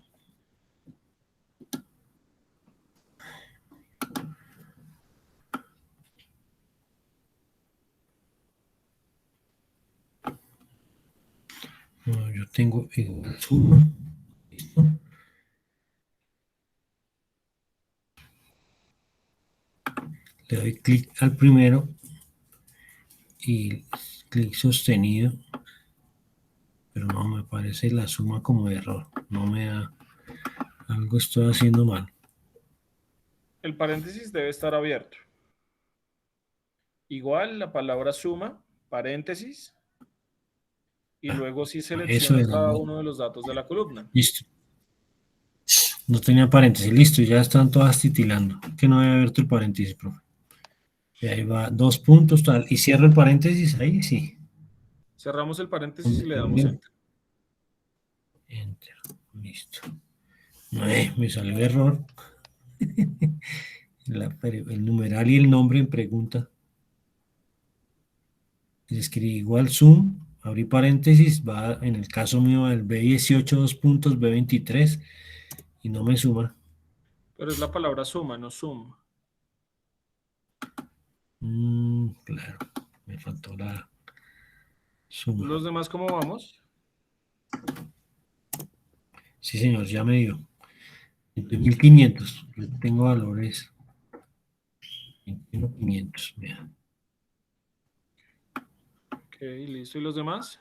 No, yo tengo igual suma. Listo. Le doy clic al primero y clic sostenido pero no me parece la suma como error. No me da, algo estoy haciendo mal. El paréntesis debe estar abierto. Igual la palabra suma, paréntesis, y luego sí Eso selecciona era, cada ¿no? uno de los datos de la columna. Listo. No tenía paréntesis, listo, ya están todas titilando. Que no había abierto el paréntesis, profe. Y ahí va, 2 puntos, tal. Y cierro el paréntesis, ahí sí. Cerramos el paréntesis y le damos enter. Enter, listo. Me salió error. El numeral y el nombre en pregunta. Escribí igual Zoom, abrí paréntesis, va en el caso mío el B18, 2 puntos, B23, y no me suma. Pero es la palabra suma, no sum. Claro, me faltó la suma. ¿Los demás cómo vamos? Sí, señor, ya me dio. 21.500. Yo tengo valores 21.500. Vean. Ok, listo. ¿Y los demás?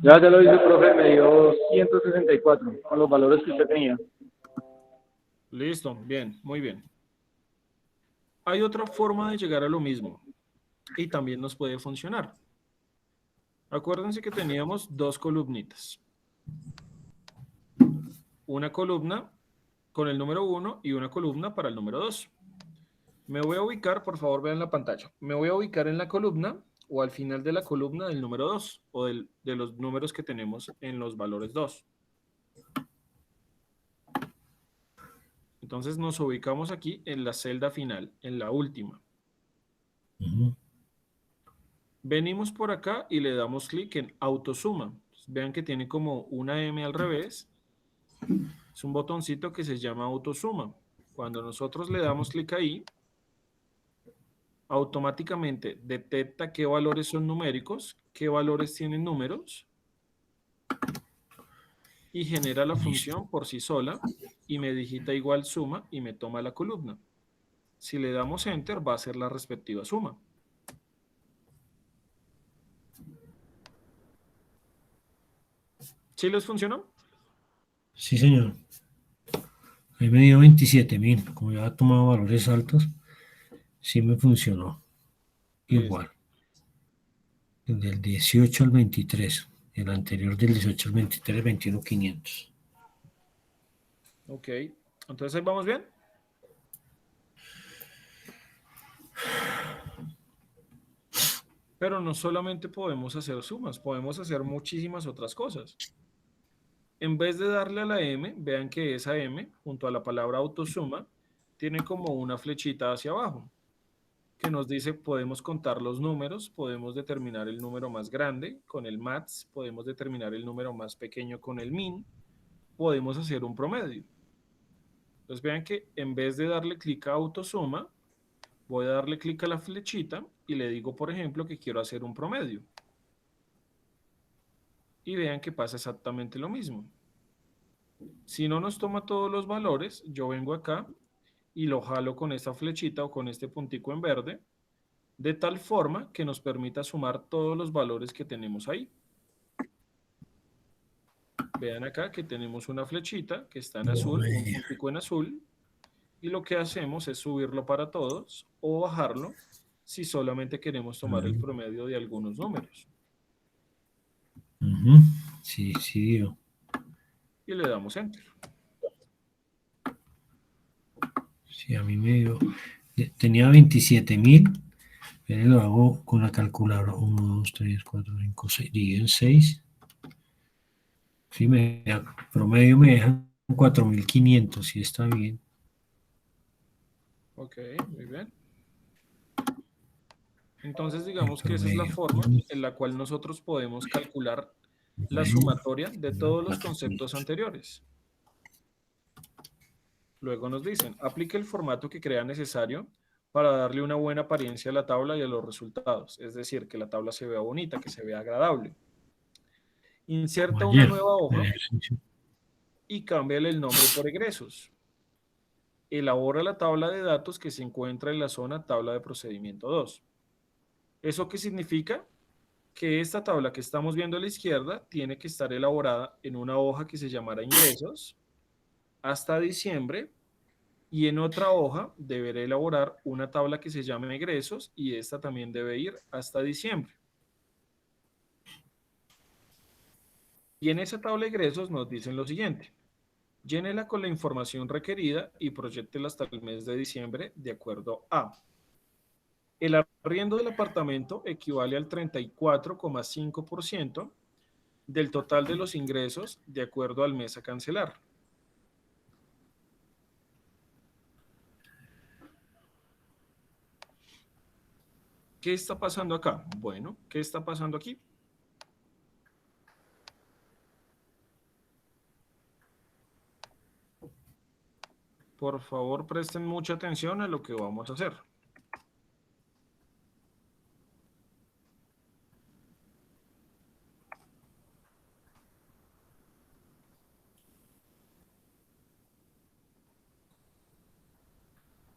Ya lo hice, profe, me dio 164 con los valores que usted tenía. Listo, bien, muy bien. Hay otra forma de llegar a lo mismo y también nos puede funcionar. Acuérdense que teníamos dos columnitas. Una columna con el número 1 y una columna para el número 2. Me voy a ubicar, por favor vean la pantalla, me voy a ubicar en la columna o al final de la columna del número 2 o de los números que tenemos en los valores 2. Entonces nos ubicamos aquí en la celda final, en la última. Venimos por acá y le damos clic en autosuma. Vean que tiene como una M al revés. Es un botoncito que se llama autosuma. Cuando nosotros le damos clic ahí, automáticamente detecta qué valores son numéricos, qué valores tienen números y genera la función por sí sola y me digita igual suma y me toma la columna. Si le damos enter va a ser la respectiva suma. ¿Sí les funcionó? Sí, señor. Ahí me dio 27.000. Como ya ha tomado valores altos, sí me funcionó. Igual. Del 18 al 23. El anterior del 18 al 23, 21.500. Ok. Entonces ahí vamos bien. Pero no solamente podemos hacer sumas, podemos hacer muchísimas otras cosas. En vez de darle a la M, vean que esa M, junto a la palabra autosuma, tiene como una flechita hacia abajo, que nos dice podemos contar los números, podemos determinar el número más grande con el max, podemos determinar el número más pequeño con el min, podemos hacer un promedio. Entonces vean que en vez de darle clic a autosuma, voy a darle clic a la flechita y le digo, por ejemplo, que quiero hacer un promedio. Y vean que pasa exactamente lo mismo. Si no nos toma todos los valores, yo vengo acá y lo jalo con esta flechita o con este puntico en verde, de tal forma que nos permita sumar todos los valores que tenemos ahí. Vean acá que tenemos una flechita que está en azul, un puntico en azul, y lo que hacemos es subirlo para todos o bajarlo si solamente queremos tomar el promedio de algunos números. Sí, sí, dio. Y le damos enter. Sí, a mí me dio. Tenía 27.000. Pero lo hago con la calculadora. 1, 2, 3, 4, 5, 6. Dividido en 6. Sí, promedio me dejan 4.500. Sí, está bien. Ok, muy bien. Entonces digamos que esa es la forma en la cual nosotros podemos calcular la sumatoria de todos los conceptos anteriores. Luego nos dicen, aplique el formato que crea necesario para darle una buena apariencia a la tabla y a los resultados. Es decir, que la tabla se vea bonita, que se vea agradable. Inserta una nueva hoja y cámbiale el nombre por egresos. elabora la tabla de datos que se encuentra en la zona tabla de procedimiento 2. ¿Eso qué significa? Que esta tabla que estamos viendo a la izquierda tiene que estar elaborada en una hoja que se llamará ingresos hasta diciembre, y en otra hoja deberé elaborar una tabla que se llame egresos, y esta también debe ir hasta diciembre. Y en esa tabla de egresos nos dicen lo siguiente: llénela con la información requerida y proyéctela hasta el mes de diciembre de acuerdo a: el arriendo del apartamento equivale al 34,5% del total de los ingresos de acuerdo al mes a cancelar. ¿Qué está pasando acá? Bueno, ¿qué está pasando aquí? Por favor, presten mucha atención a lo que vamos a hacer.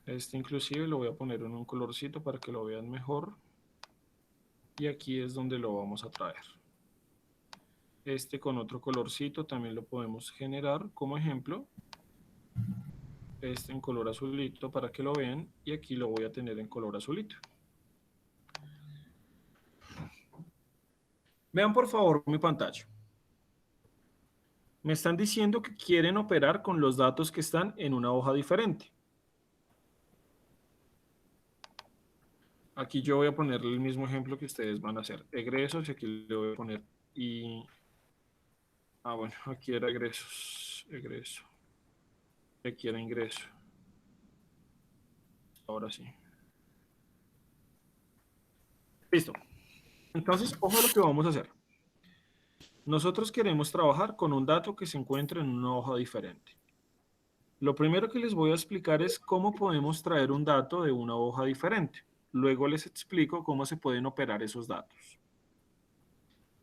Este inclusive lo voy a poner en un colorcito para que lo vean mejor. Y aquí es donde lo vamos a traer. Este con otro colorcito también lo podemos generar como ejemplo. Este en color azulito para que lo vean, y aquí lo voy a tener en color azulito. Vean por favor mi pantalla. Me están diciendo que quieren operar con los datos que están en una hoja diferente. Aquí yo voy a ponerle el mismo ejemplo que ustedes van a hacer. Egresos, y aquí le voy a poner bueno, aquí era egresos, egreso. Aquí era ingreso. Ahora sí. Listo. Entonces, ojo a lo que vamos a hacer. Nosotros queremos trabajar con un dato que se encuentra en una hoja diferente. Lo primero que les voy a explicar es cómo podemos traer un dato de una hoja diferente. Luego les explico cómo se pueden operar esos datos.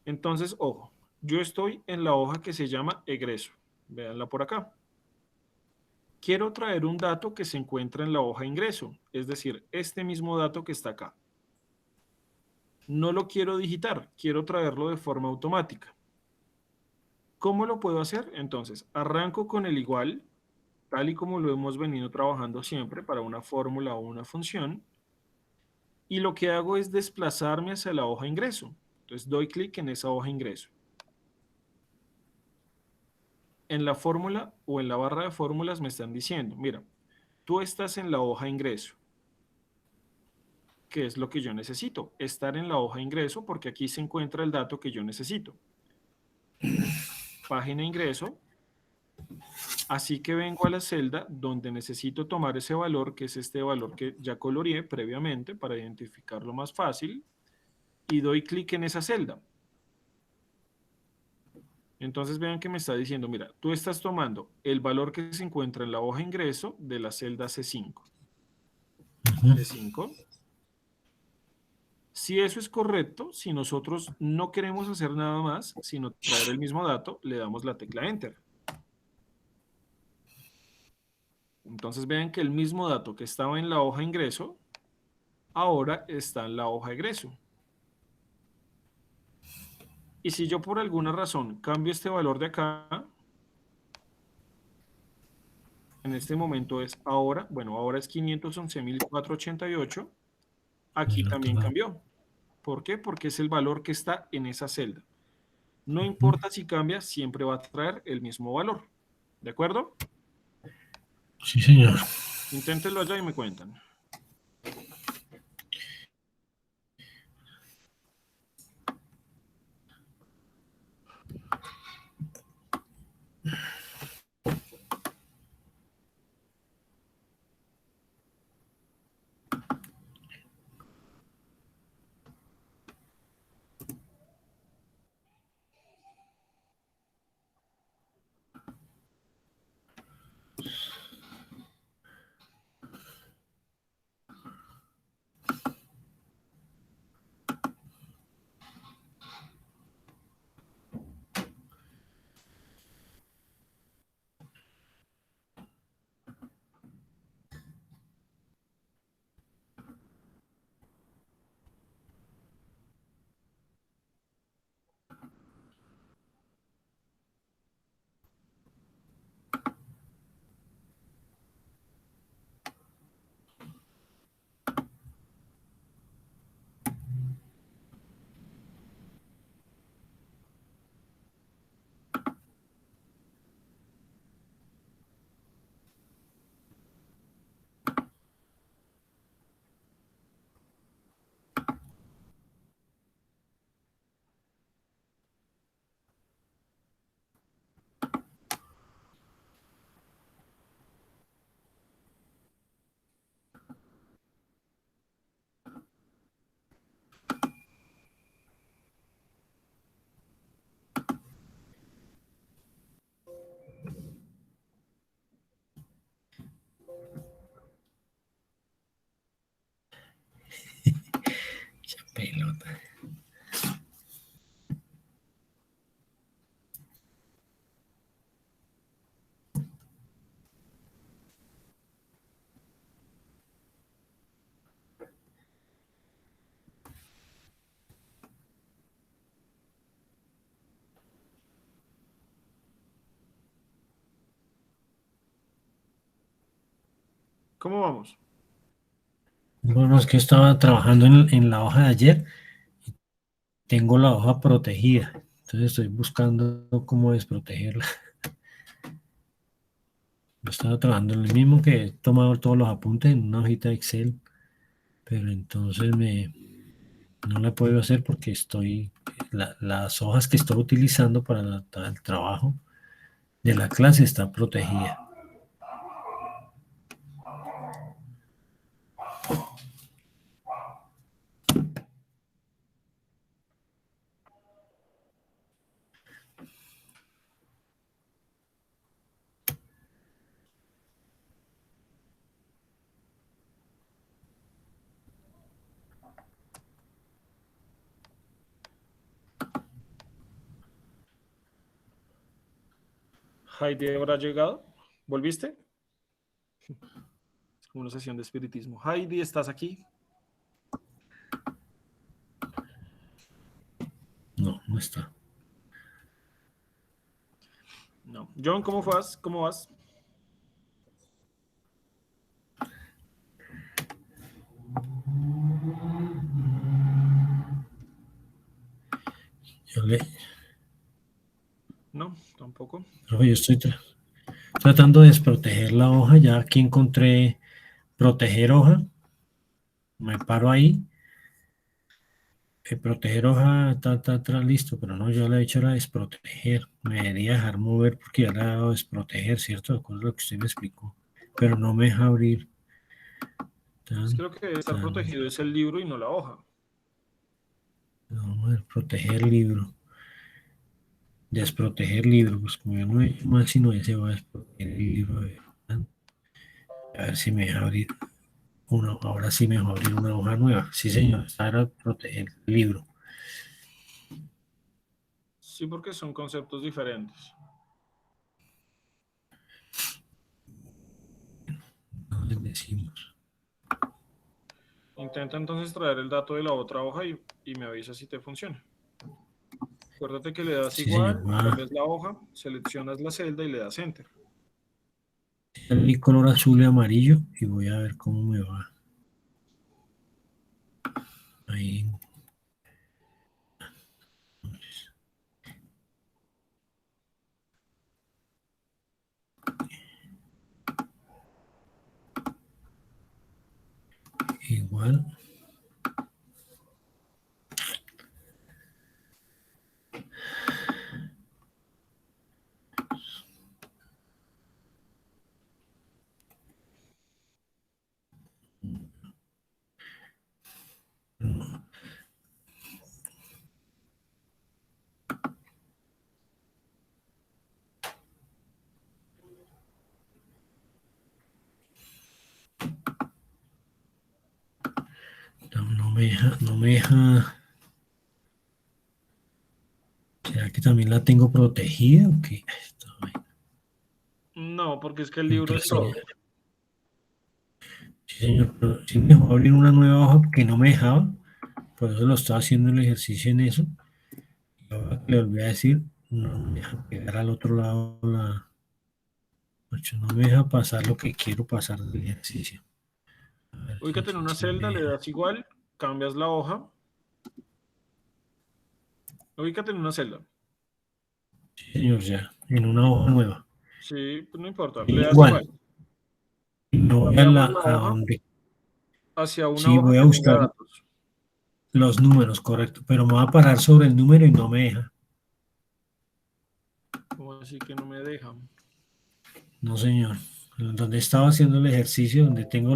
Entonces, ojo, yo estoy en la hoja que se llama egreso. Véanla por acá. Quiero traer un dato que se encuentra en la hoja ingreso, es decir, este mismo dato que está acá. No lo quiero digitar, quiero traerlo de forma automática. ¿Cómo lo puedo hacer? Entonces, arranco con el igual, tal y como lo hemos venido trabajando siempre para una fórmula o una función, y lo que hago es desplazarme hacia la hoja ingreso. Entonces, doy clic en esa hoja ingreso. En la fórmula o en la barra de fórmulas me están diciendo, mira, tú estás en la hoja ingreso. ¿Qué es lo que yo necesito? Estar en la hoja ingreso, porque aquí se encuentra el dato que yo necesito. Página ingreso. Así que vengo a la celda donde necesito tomar ese valor, que es este valor que ya coloreé previamente para identificarlo más fácil, y doy clic en esa celda. Entonces vean que me está diciendo, mira, tú estás tomando el valor que se encuentra en la hoja ingreso de la celda C5. C5. Si eso es correcto, si nosotros no queremos hacer nada más, sino traer el mismo dato, le damos la tecla Enter. Entonces vean que el mismo dato que estaba en la hoja ingreso, ahora está en la hoja egreso. Y si yo por alguna razón cambio este valor de acá, en este momento es ahora, bueno, ahora es 511.488, aquí Del otro también lado. cambió. ¿Por qué? Porque es el valor que está en esa celda. No importa si cambia, siempre va a traer el mismo valor. ¿De acuerdo? Sí, señor. Inténtenlo allá y me cuentan. ¿Cómo vamos? Bueno, es que estaba trabajando en la hoja de ayer. Tengo la hoja protegida. Entonces estoy buscando cómo desprotegerla. Yo estaba trabajando en el mismo que he tomado todos los apuntes en una hojita de Excel, pero entonces no la he podido hacer porque las hojas que estoy utilizando para el trabajo de la clase está protegida. Heidi habrá llegado. ¿Volviste? Es como una sesión de espiritismo. Heidi, ¿estás aquí? No, no está. No. John, ¿cómo vas? ¿Cómo vas? Yo No, tampoco. estoy tratando de desproteger la hoja. Ya aquí encontré proteger hoja. Me paro ahí. Proteger hoja, listo, pero no, yo le he hecho era desproteger. Me debería dejar mover porque ya le he dado desproteger, ¿cierto? De acuerdo a lo que usted me explicó. Pero no me deja abrir. Pues creo que debe estar protegido es el libro y no la hoja. Vamos a ver, proteger libro. Desproteger libro. Pues como yo no he hecho más sino ese, voy a desproteger el libro. A ver si me deja abrir uno. Ahora sí me deja abrir una hoja nueva. Sí, señor. Esta era proteger el libro. Sí, porque son conceptos diferentes. No les decimos. Intenta entonces traer el dato de la otra hoja y me avisa si te funciona. Acuérdate que le das Sí, señor. igual, cambias la hoja, seleccionas la celda y le das enter. El color azul y amarillo y voy a ver cómo me va. Ahí. Igual. No me deja, no me deja. ¿Será que también la tengo protegida o qué? No, porque es que el libro es todo. Sí, señor, pero sí me dejó abrir una nueva hoja que no me dejaba. Por eso lo estaba haciendo el ejercicio en eso. Y ahora que le volví a decir, no me deja pegar al otro lado no me deja pasar lo que quiero pasar del ejercicio. A ver, Ubícate en una celda, le das igual, cambias la hoja. Ubícate en una celda. sí, señor, ya, en una hoja nueva. Sí, pues no importa, le das Igual, igual. no voy Cambiamos la a hoja donde. hacia una Sí, hoja voy a que tenga buscar datos. los números, correcto, pero me va a parar sobre el número y no me deja. ¿Cómo así que no me dejan? No, señor. Donde estaba haciendo el ejercicio, donde tengo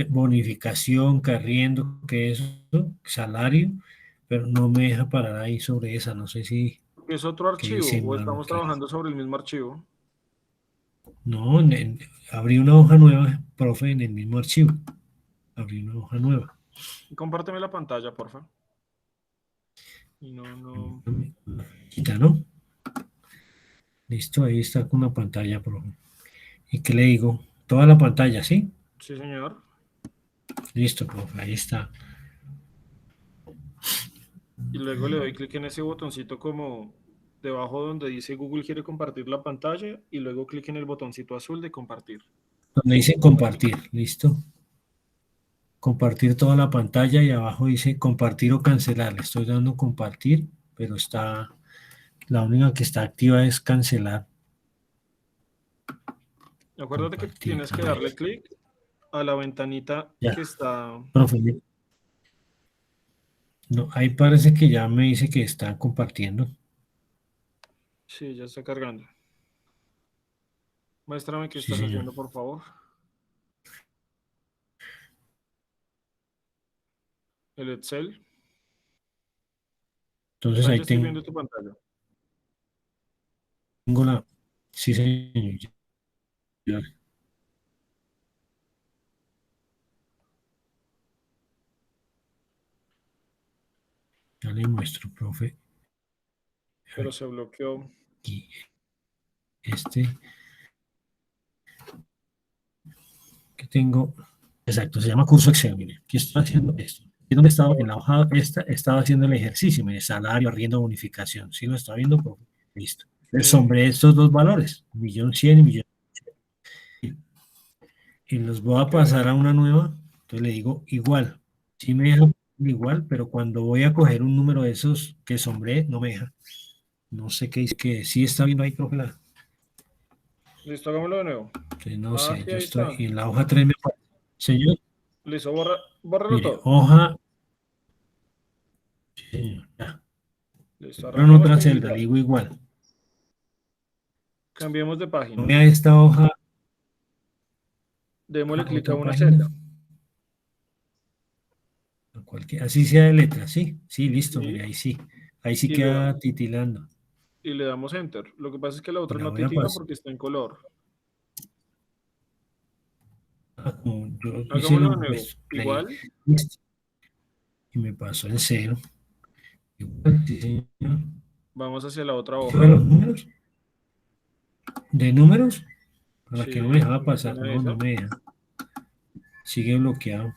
bonificación, carriendo, que eso, salario, pero no me deja parar ahí sobre esa. No sé si ¿Es otro que archivo hice o mal o estamos qué. trabajando sobre el mismo archivo? No, abrí una hoja nueva, profe, en el mismo archivo. Abrí una hoja nueva. Compárteme la pantalla, porfa. Y no. Quita, ¿no? Listo, ahí está con la pantalla, profe. ¿Y qué le digo? Toda la pantalla, ¿sí? Sí, señor. Listo, profe, ahí está. Y luego le doy clic en ese botoncito como debajo donde dice Google quiere compartir la pantalla y luego clic en el botoncito azul de compartir. donde dice compartir, listo. Compartir toda la pantalla y abajo dice compartir o cancelar. Le estoy dando compartir, pero la única que está activa es cancelar. Acuérdate que Compartir, tienes que a ver. darle clic a la ventanita Ya. que está. Profe, no, ahí parece que ya me dice que está compartiendo. Sí, ya está cargando. Muéstrame qué Sí, estás señor. haciendo, por favor. El Excel. Entonces Ahí ahí ya estoy viendo tu pantalla. tengo la... Sí, señor. Ya. Ya le muestro, profe. Pero se bloqueó. Aquí. Este que tengo, exacto, se llama curso Excel. Mire, aquí estoy haciendo esto. ¿Y dónde estaba? En la hoja esta estaba haciendo el ejercicio, mire, salario, arriendo, bonificación. ¿Sí lo está viendo? Profe? Listo. Sí. Sobre estos dos valores, 1.100.000 y 1.100.000. Y los voy a pasar a una nueva. Entonces le digo igual. Sí me deja igual, pero cuando voy a coger un número de esos que sombré, no me deja. No sé qué dice, que sí está viendo ahí, profe. Listo, hagámoslo de nuevo. Entonces, no sé, Sí, yo ahí está. estoy en la hoja 3 me parece. Señor, Listo, bórralo mire, todo. hoja. Sí, señor, ya. Listo, Ahora en arranquemos otra con celda, le igual. digo igual. Cambiemos de página. Tome a esta hoja Démosle a clic a otra una página, celda. así sea de letra, ¿sí? Sí, listo, Sí, mire, ahí sí. Ahí sí y le, queda titilando. y le damos Enter. Lo que pasa es que la Y otra la no voy a titila pasar. porque está en color. Como yo hice Hagámoslo lo de nuevo. pues, Igual. listo, y me pasó en cero. Igual, sí, señor. Vamos hacia la otra ¿Qué hoja. fue los números? ¿De números? Para que no me Sí, dejaba pasar. selecciona No, esa. no me deja. Sigue bloqueado.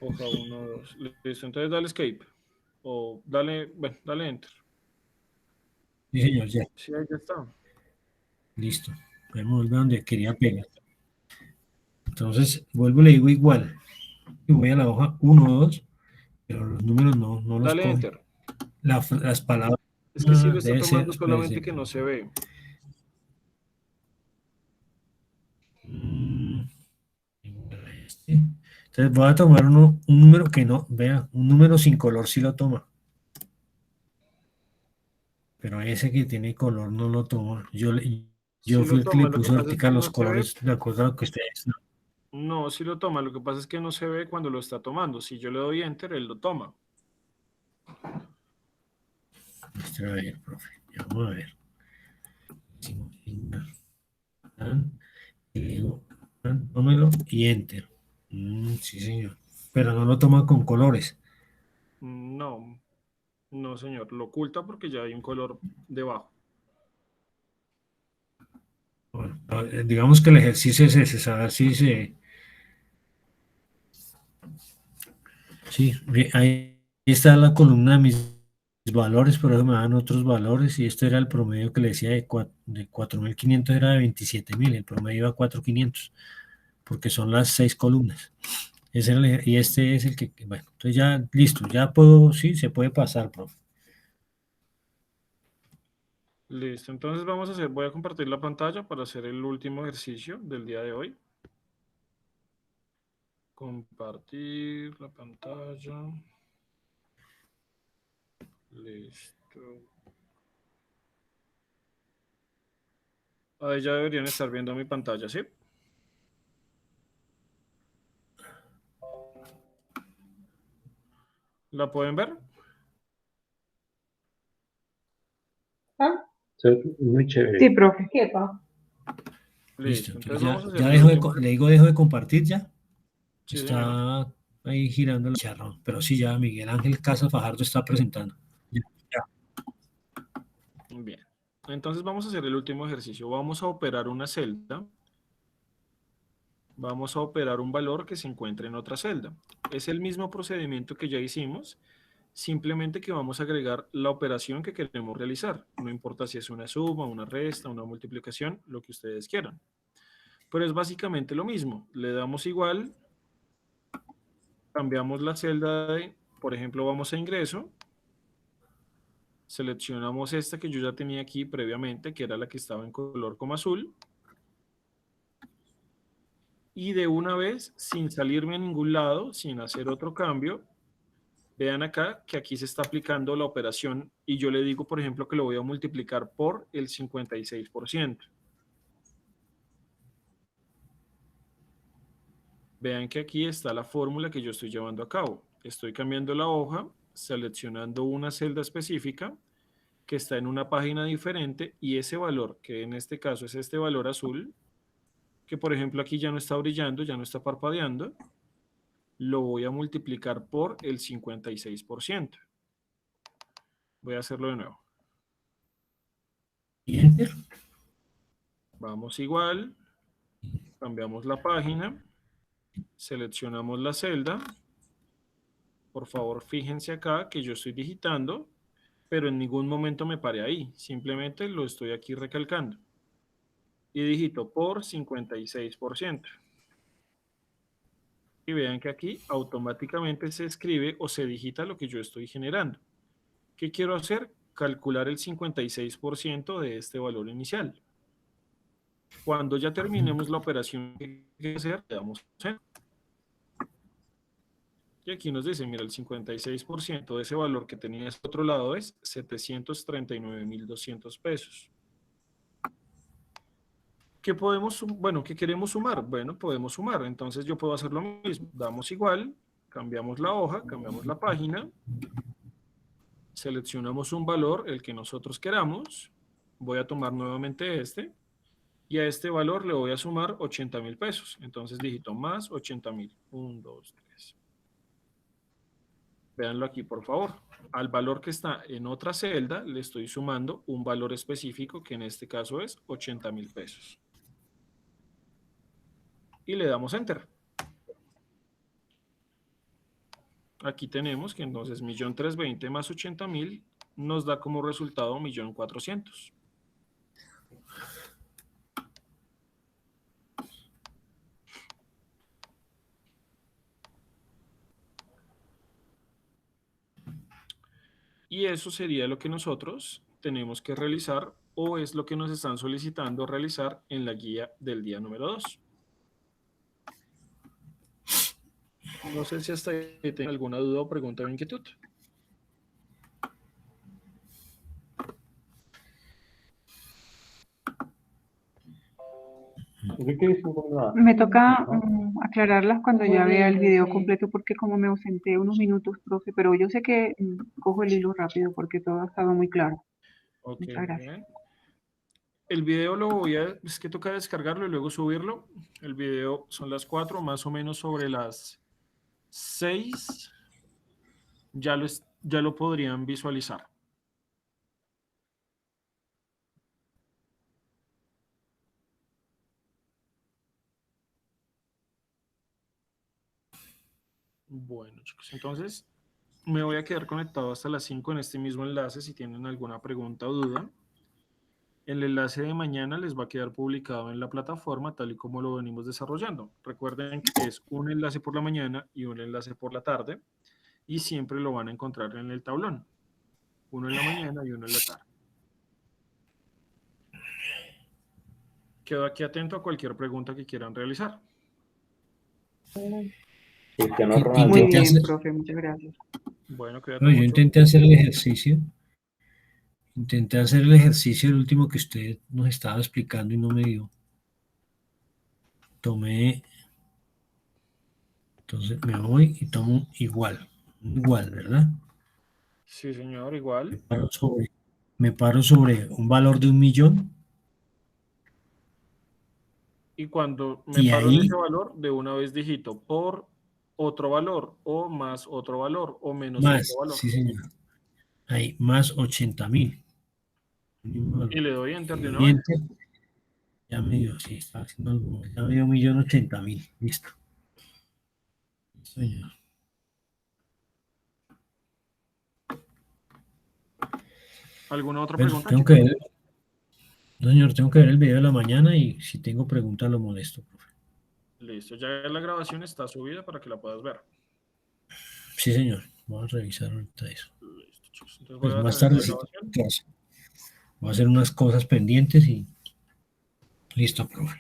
Hoja 1, 2. Listo, entonces dale Escape. O dale, bueno, dale Enter. Sí, señor, ya. Sí, ahí ya está. Listo. Vamos a donde quería pegar. Entonces, vuelvo y le digo igual. Y voy a la hoja 1, 2, pero los números no los Dale coge. Enter. Las palabras Es que sí lo está debe tomando ser, solamente que no se ve. este. Entonces voy a tomar un número que no, vea, un número sin color sí lo toma. Pero ese que tiene color no lo toma. Yo Sí fui lo el que le toma, lo que puso pasa es ahorita que los no se ve. colores de acuerdo a lo que ustedes. No, sí lo toma. Lo que pasa es que no se ve cuando lo está tomando. Si yo le doy Enter, él lo toma. A ver, profe, vamos a ver. Y digo, tómelo y enter. Sí, señor. Pero no lo toma con colores. No, no, señor. Lo oculta porque ya hay un color debajo. Bueno, digamos que el ejercicio es ese, saber si se... Sí, ahí está la columna de mis valores, pero eso me dan otros valores y esto era el promedio que le decía de 4.500 era de 27.000, el promedio iba a 4.500 porque son las 6 columnas. Y este es el que, bueno, entonces ya listo, ya puedo, sí, se puede pasar, profe. Listo, entonces voy a compartir la pantalla para hacer el último ejercicio del día de hoy. Compartir la pantalla. Listo. Ahí ya deberían estar viendo mi pantalla, ¿sí? ¿La pueden ver? ¿Ah? Muy chévere. Sí, profe. Listo, Listo, entonces entonces vamos a hacer ya el último. le digo dejo de compartir ya. Sí, señor. Está ahí girando el charrón, pero sí, ya Miguel Ángel Casas Fajardo está presentando. Ya. Bien. Entonces vamos a hacer el último ejercicio. Vamos a operar una celda. Vamos a operar un valor que se encuentre en otra celda. Es el mismo procedimiento que ya hicimos, simplemente que vamos a agregar la operación que queremos realizar. No importa si es una suma, una resta, una multiplicación, lo que ustedes quieran. Pero es básicamente lo mismo. Le damos igual, cambiamos la celda de, por ejemplo, vamos a ingreso, seleccionamos esta que yo ya tenía aquí previamente, que era la que estaba en color como azul, y de una vez, sin salirme a ningún lado, sin hacer otro cambio, vean acá que aquí se está aplicando la operación y yo le digo, por ejemplo, que lo voy a multiplicar por el 56%. Vean que aquí está la fórmula que yo estoy llevando a cabo. Estoy cambiando la hoja, seleccionando una celda específica que está en una página diferente y ese valor, que en este caso es este valor azul, que por ejemplo aquí ya no está brillando, ya no está parpadeando, lo voy a multiplicar por el 56%. Voy a hacerlo de nuevo. Y enter. Vamos igual, cambiamos la página, seleccionamos la celda. Por favor, fíjense acá que yo estoy digitando, pero en ningún momento me paré ahí. Simplemente lo estoy aquí recalcando. Y digito por 56%. Y vean que aquí automáticamente se escribe o se digita lo que yo estoy generando. ¿Qué quiero hacer? Calcular el 56% de este valor inicial. Cuando ya terminemos la operación que hay que hacer, le damos en. Y aquí nos dice, mira, el 56% de ese valor que tenía este otro lado es 739.200 pesos. ¿Qué podemos, bueno, qué queremos sumar? Bueno, podemos sumar. Entonces yo puedo hacer lo mismo. Damos igual, cambiamos la hoja, cambiamos la página, seleccionamos un valor, el que nosotros queramos. Voy a tomar nuevamente este. Y a este valor le voy a sumar 80.000 pesos. Entonces digito más 80.000. 1, 2, 3. Véanlo aquí, por favor. Al valor que está en otra celda, le estoy sumando un valor específico, que en este caso es 80.000 pesos. Y le damos Enter. Aquí tenemos que entonces 1.320.000 más 80.000 nos da como resultado 1.400.000. Y eso sería lo que nosotros tenemos que realizar o es lo que nos están solicitando realizar en la guía del día número 2. No sé si hasta ahí tienen alguna duda o pregunta o inquietud. Me toca aclararlas cuando ya vea el video completo porque como me ausenté unos minutos, profe, pero yo sé que cojo el hilo rápido porque todo ha estado muy claro. Ok, Muchas gracias. bien. El video lo voy a, es que toca descargarlo y luego subirlo. El video son las 4, más o menos sobre las 6. Ya lo podrían visualizar. Bueno, chicos, entonces me voy a quedar conectado hasta las 5 en este mismo enlace si tienen alguna pregunta o duda. El enlace de mañana les va a quedar publicado en la plataforma tal y como lo venimos desarrollando. Recuerden que es un enlace por la mañana y un enlace por la tarde y siempre lo van a encontrar en el tablón. Uno en la mañana y uno en la tarde. Quedo aquí atento a cualquier pregunta que quieran realizar. Cristiano Sí, Ronaldo. Muy intenté bien, hacer, profe, muchas gracias. Bueno, cuídate no, yo mucho. intenté hacer el ejercicio. Intenté hacer el ejercicio, el último que usted nos estaba explicando y no me dio. Tomé, entonces me voy y tomo igual, ¿verdad? Sí, señor, Me igual. paro sobre un valor de 1.000.000 Y cuando me y paro en ese ahí valor, de una vez digito por otro valor, o más otro valor, o menos otro más, valor. sí señor, ahí más 80.000. Y le doy Enter de una Y vez. enter, ya me dio, sí, está haciendo algo, ya me dio 1.080.000, listo. Sí, señor. ¿Alguna otra Bueno, pregunta, tengo que chicos? ver. No, señor, tengo que ver el video de la mañana y si tengo preguntas lo molesto, profe. Listo, ya la grabación está subida para que la puedas ver. Sí, señor. Vamos a revisar ahorita eso. Listo, chicos. Entonces Pues voy a más tener tarde la sí grabación. tengo clase. Voy a hacer unas cosas pendientes y listo, profe.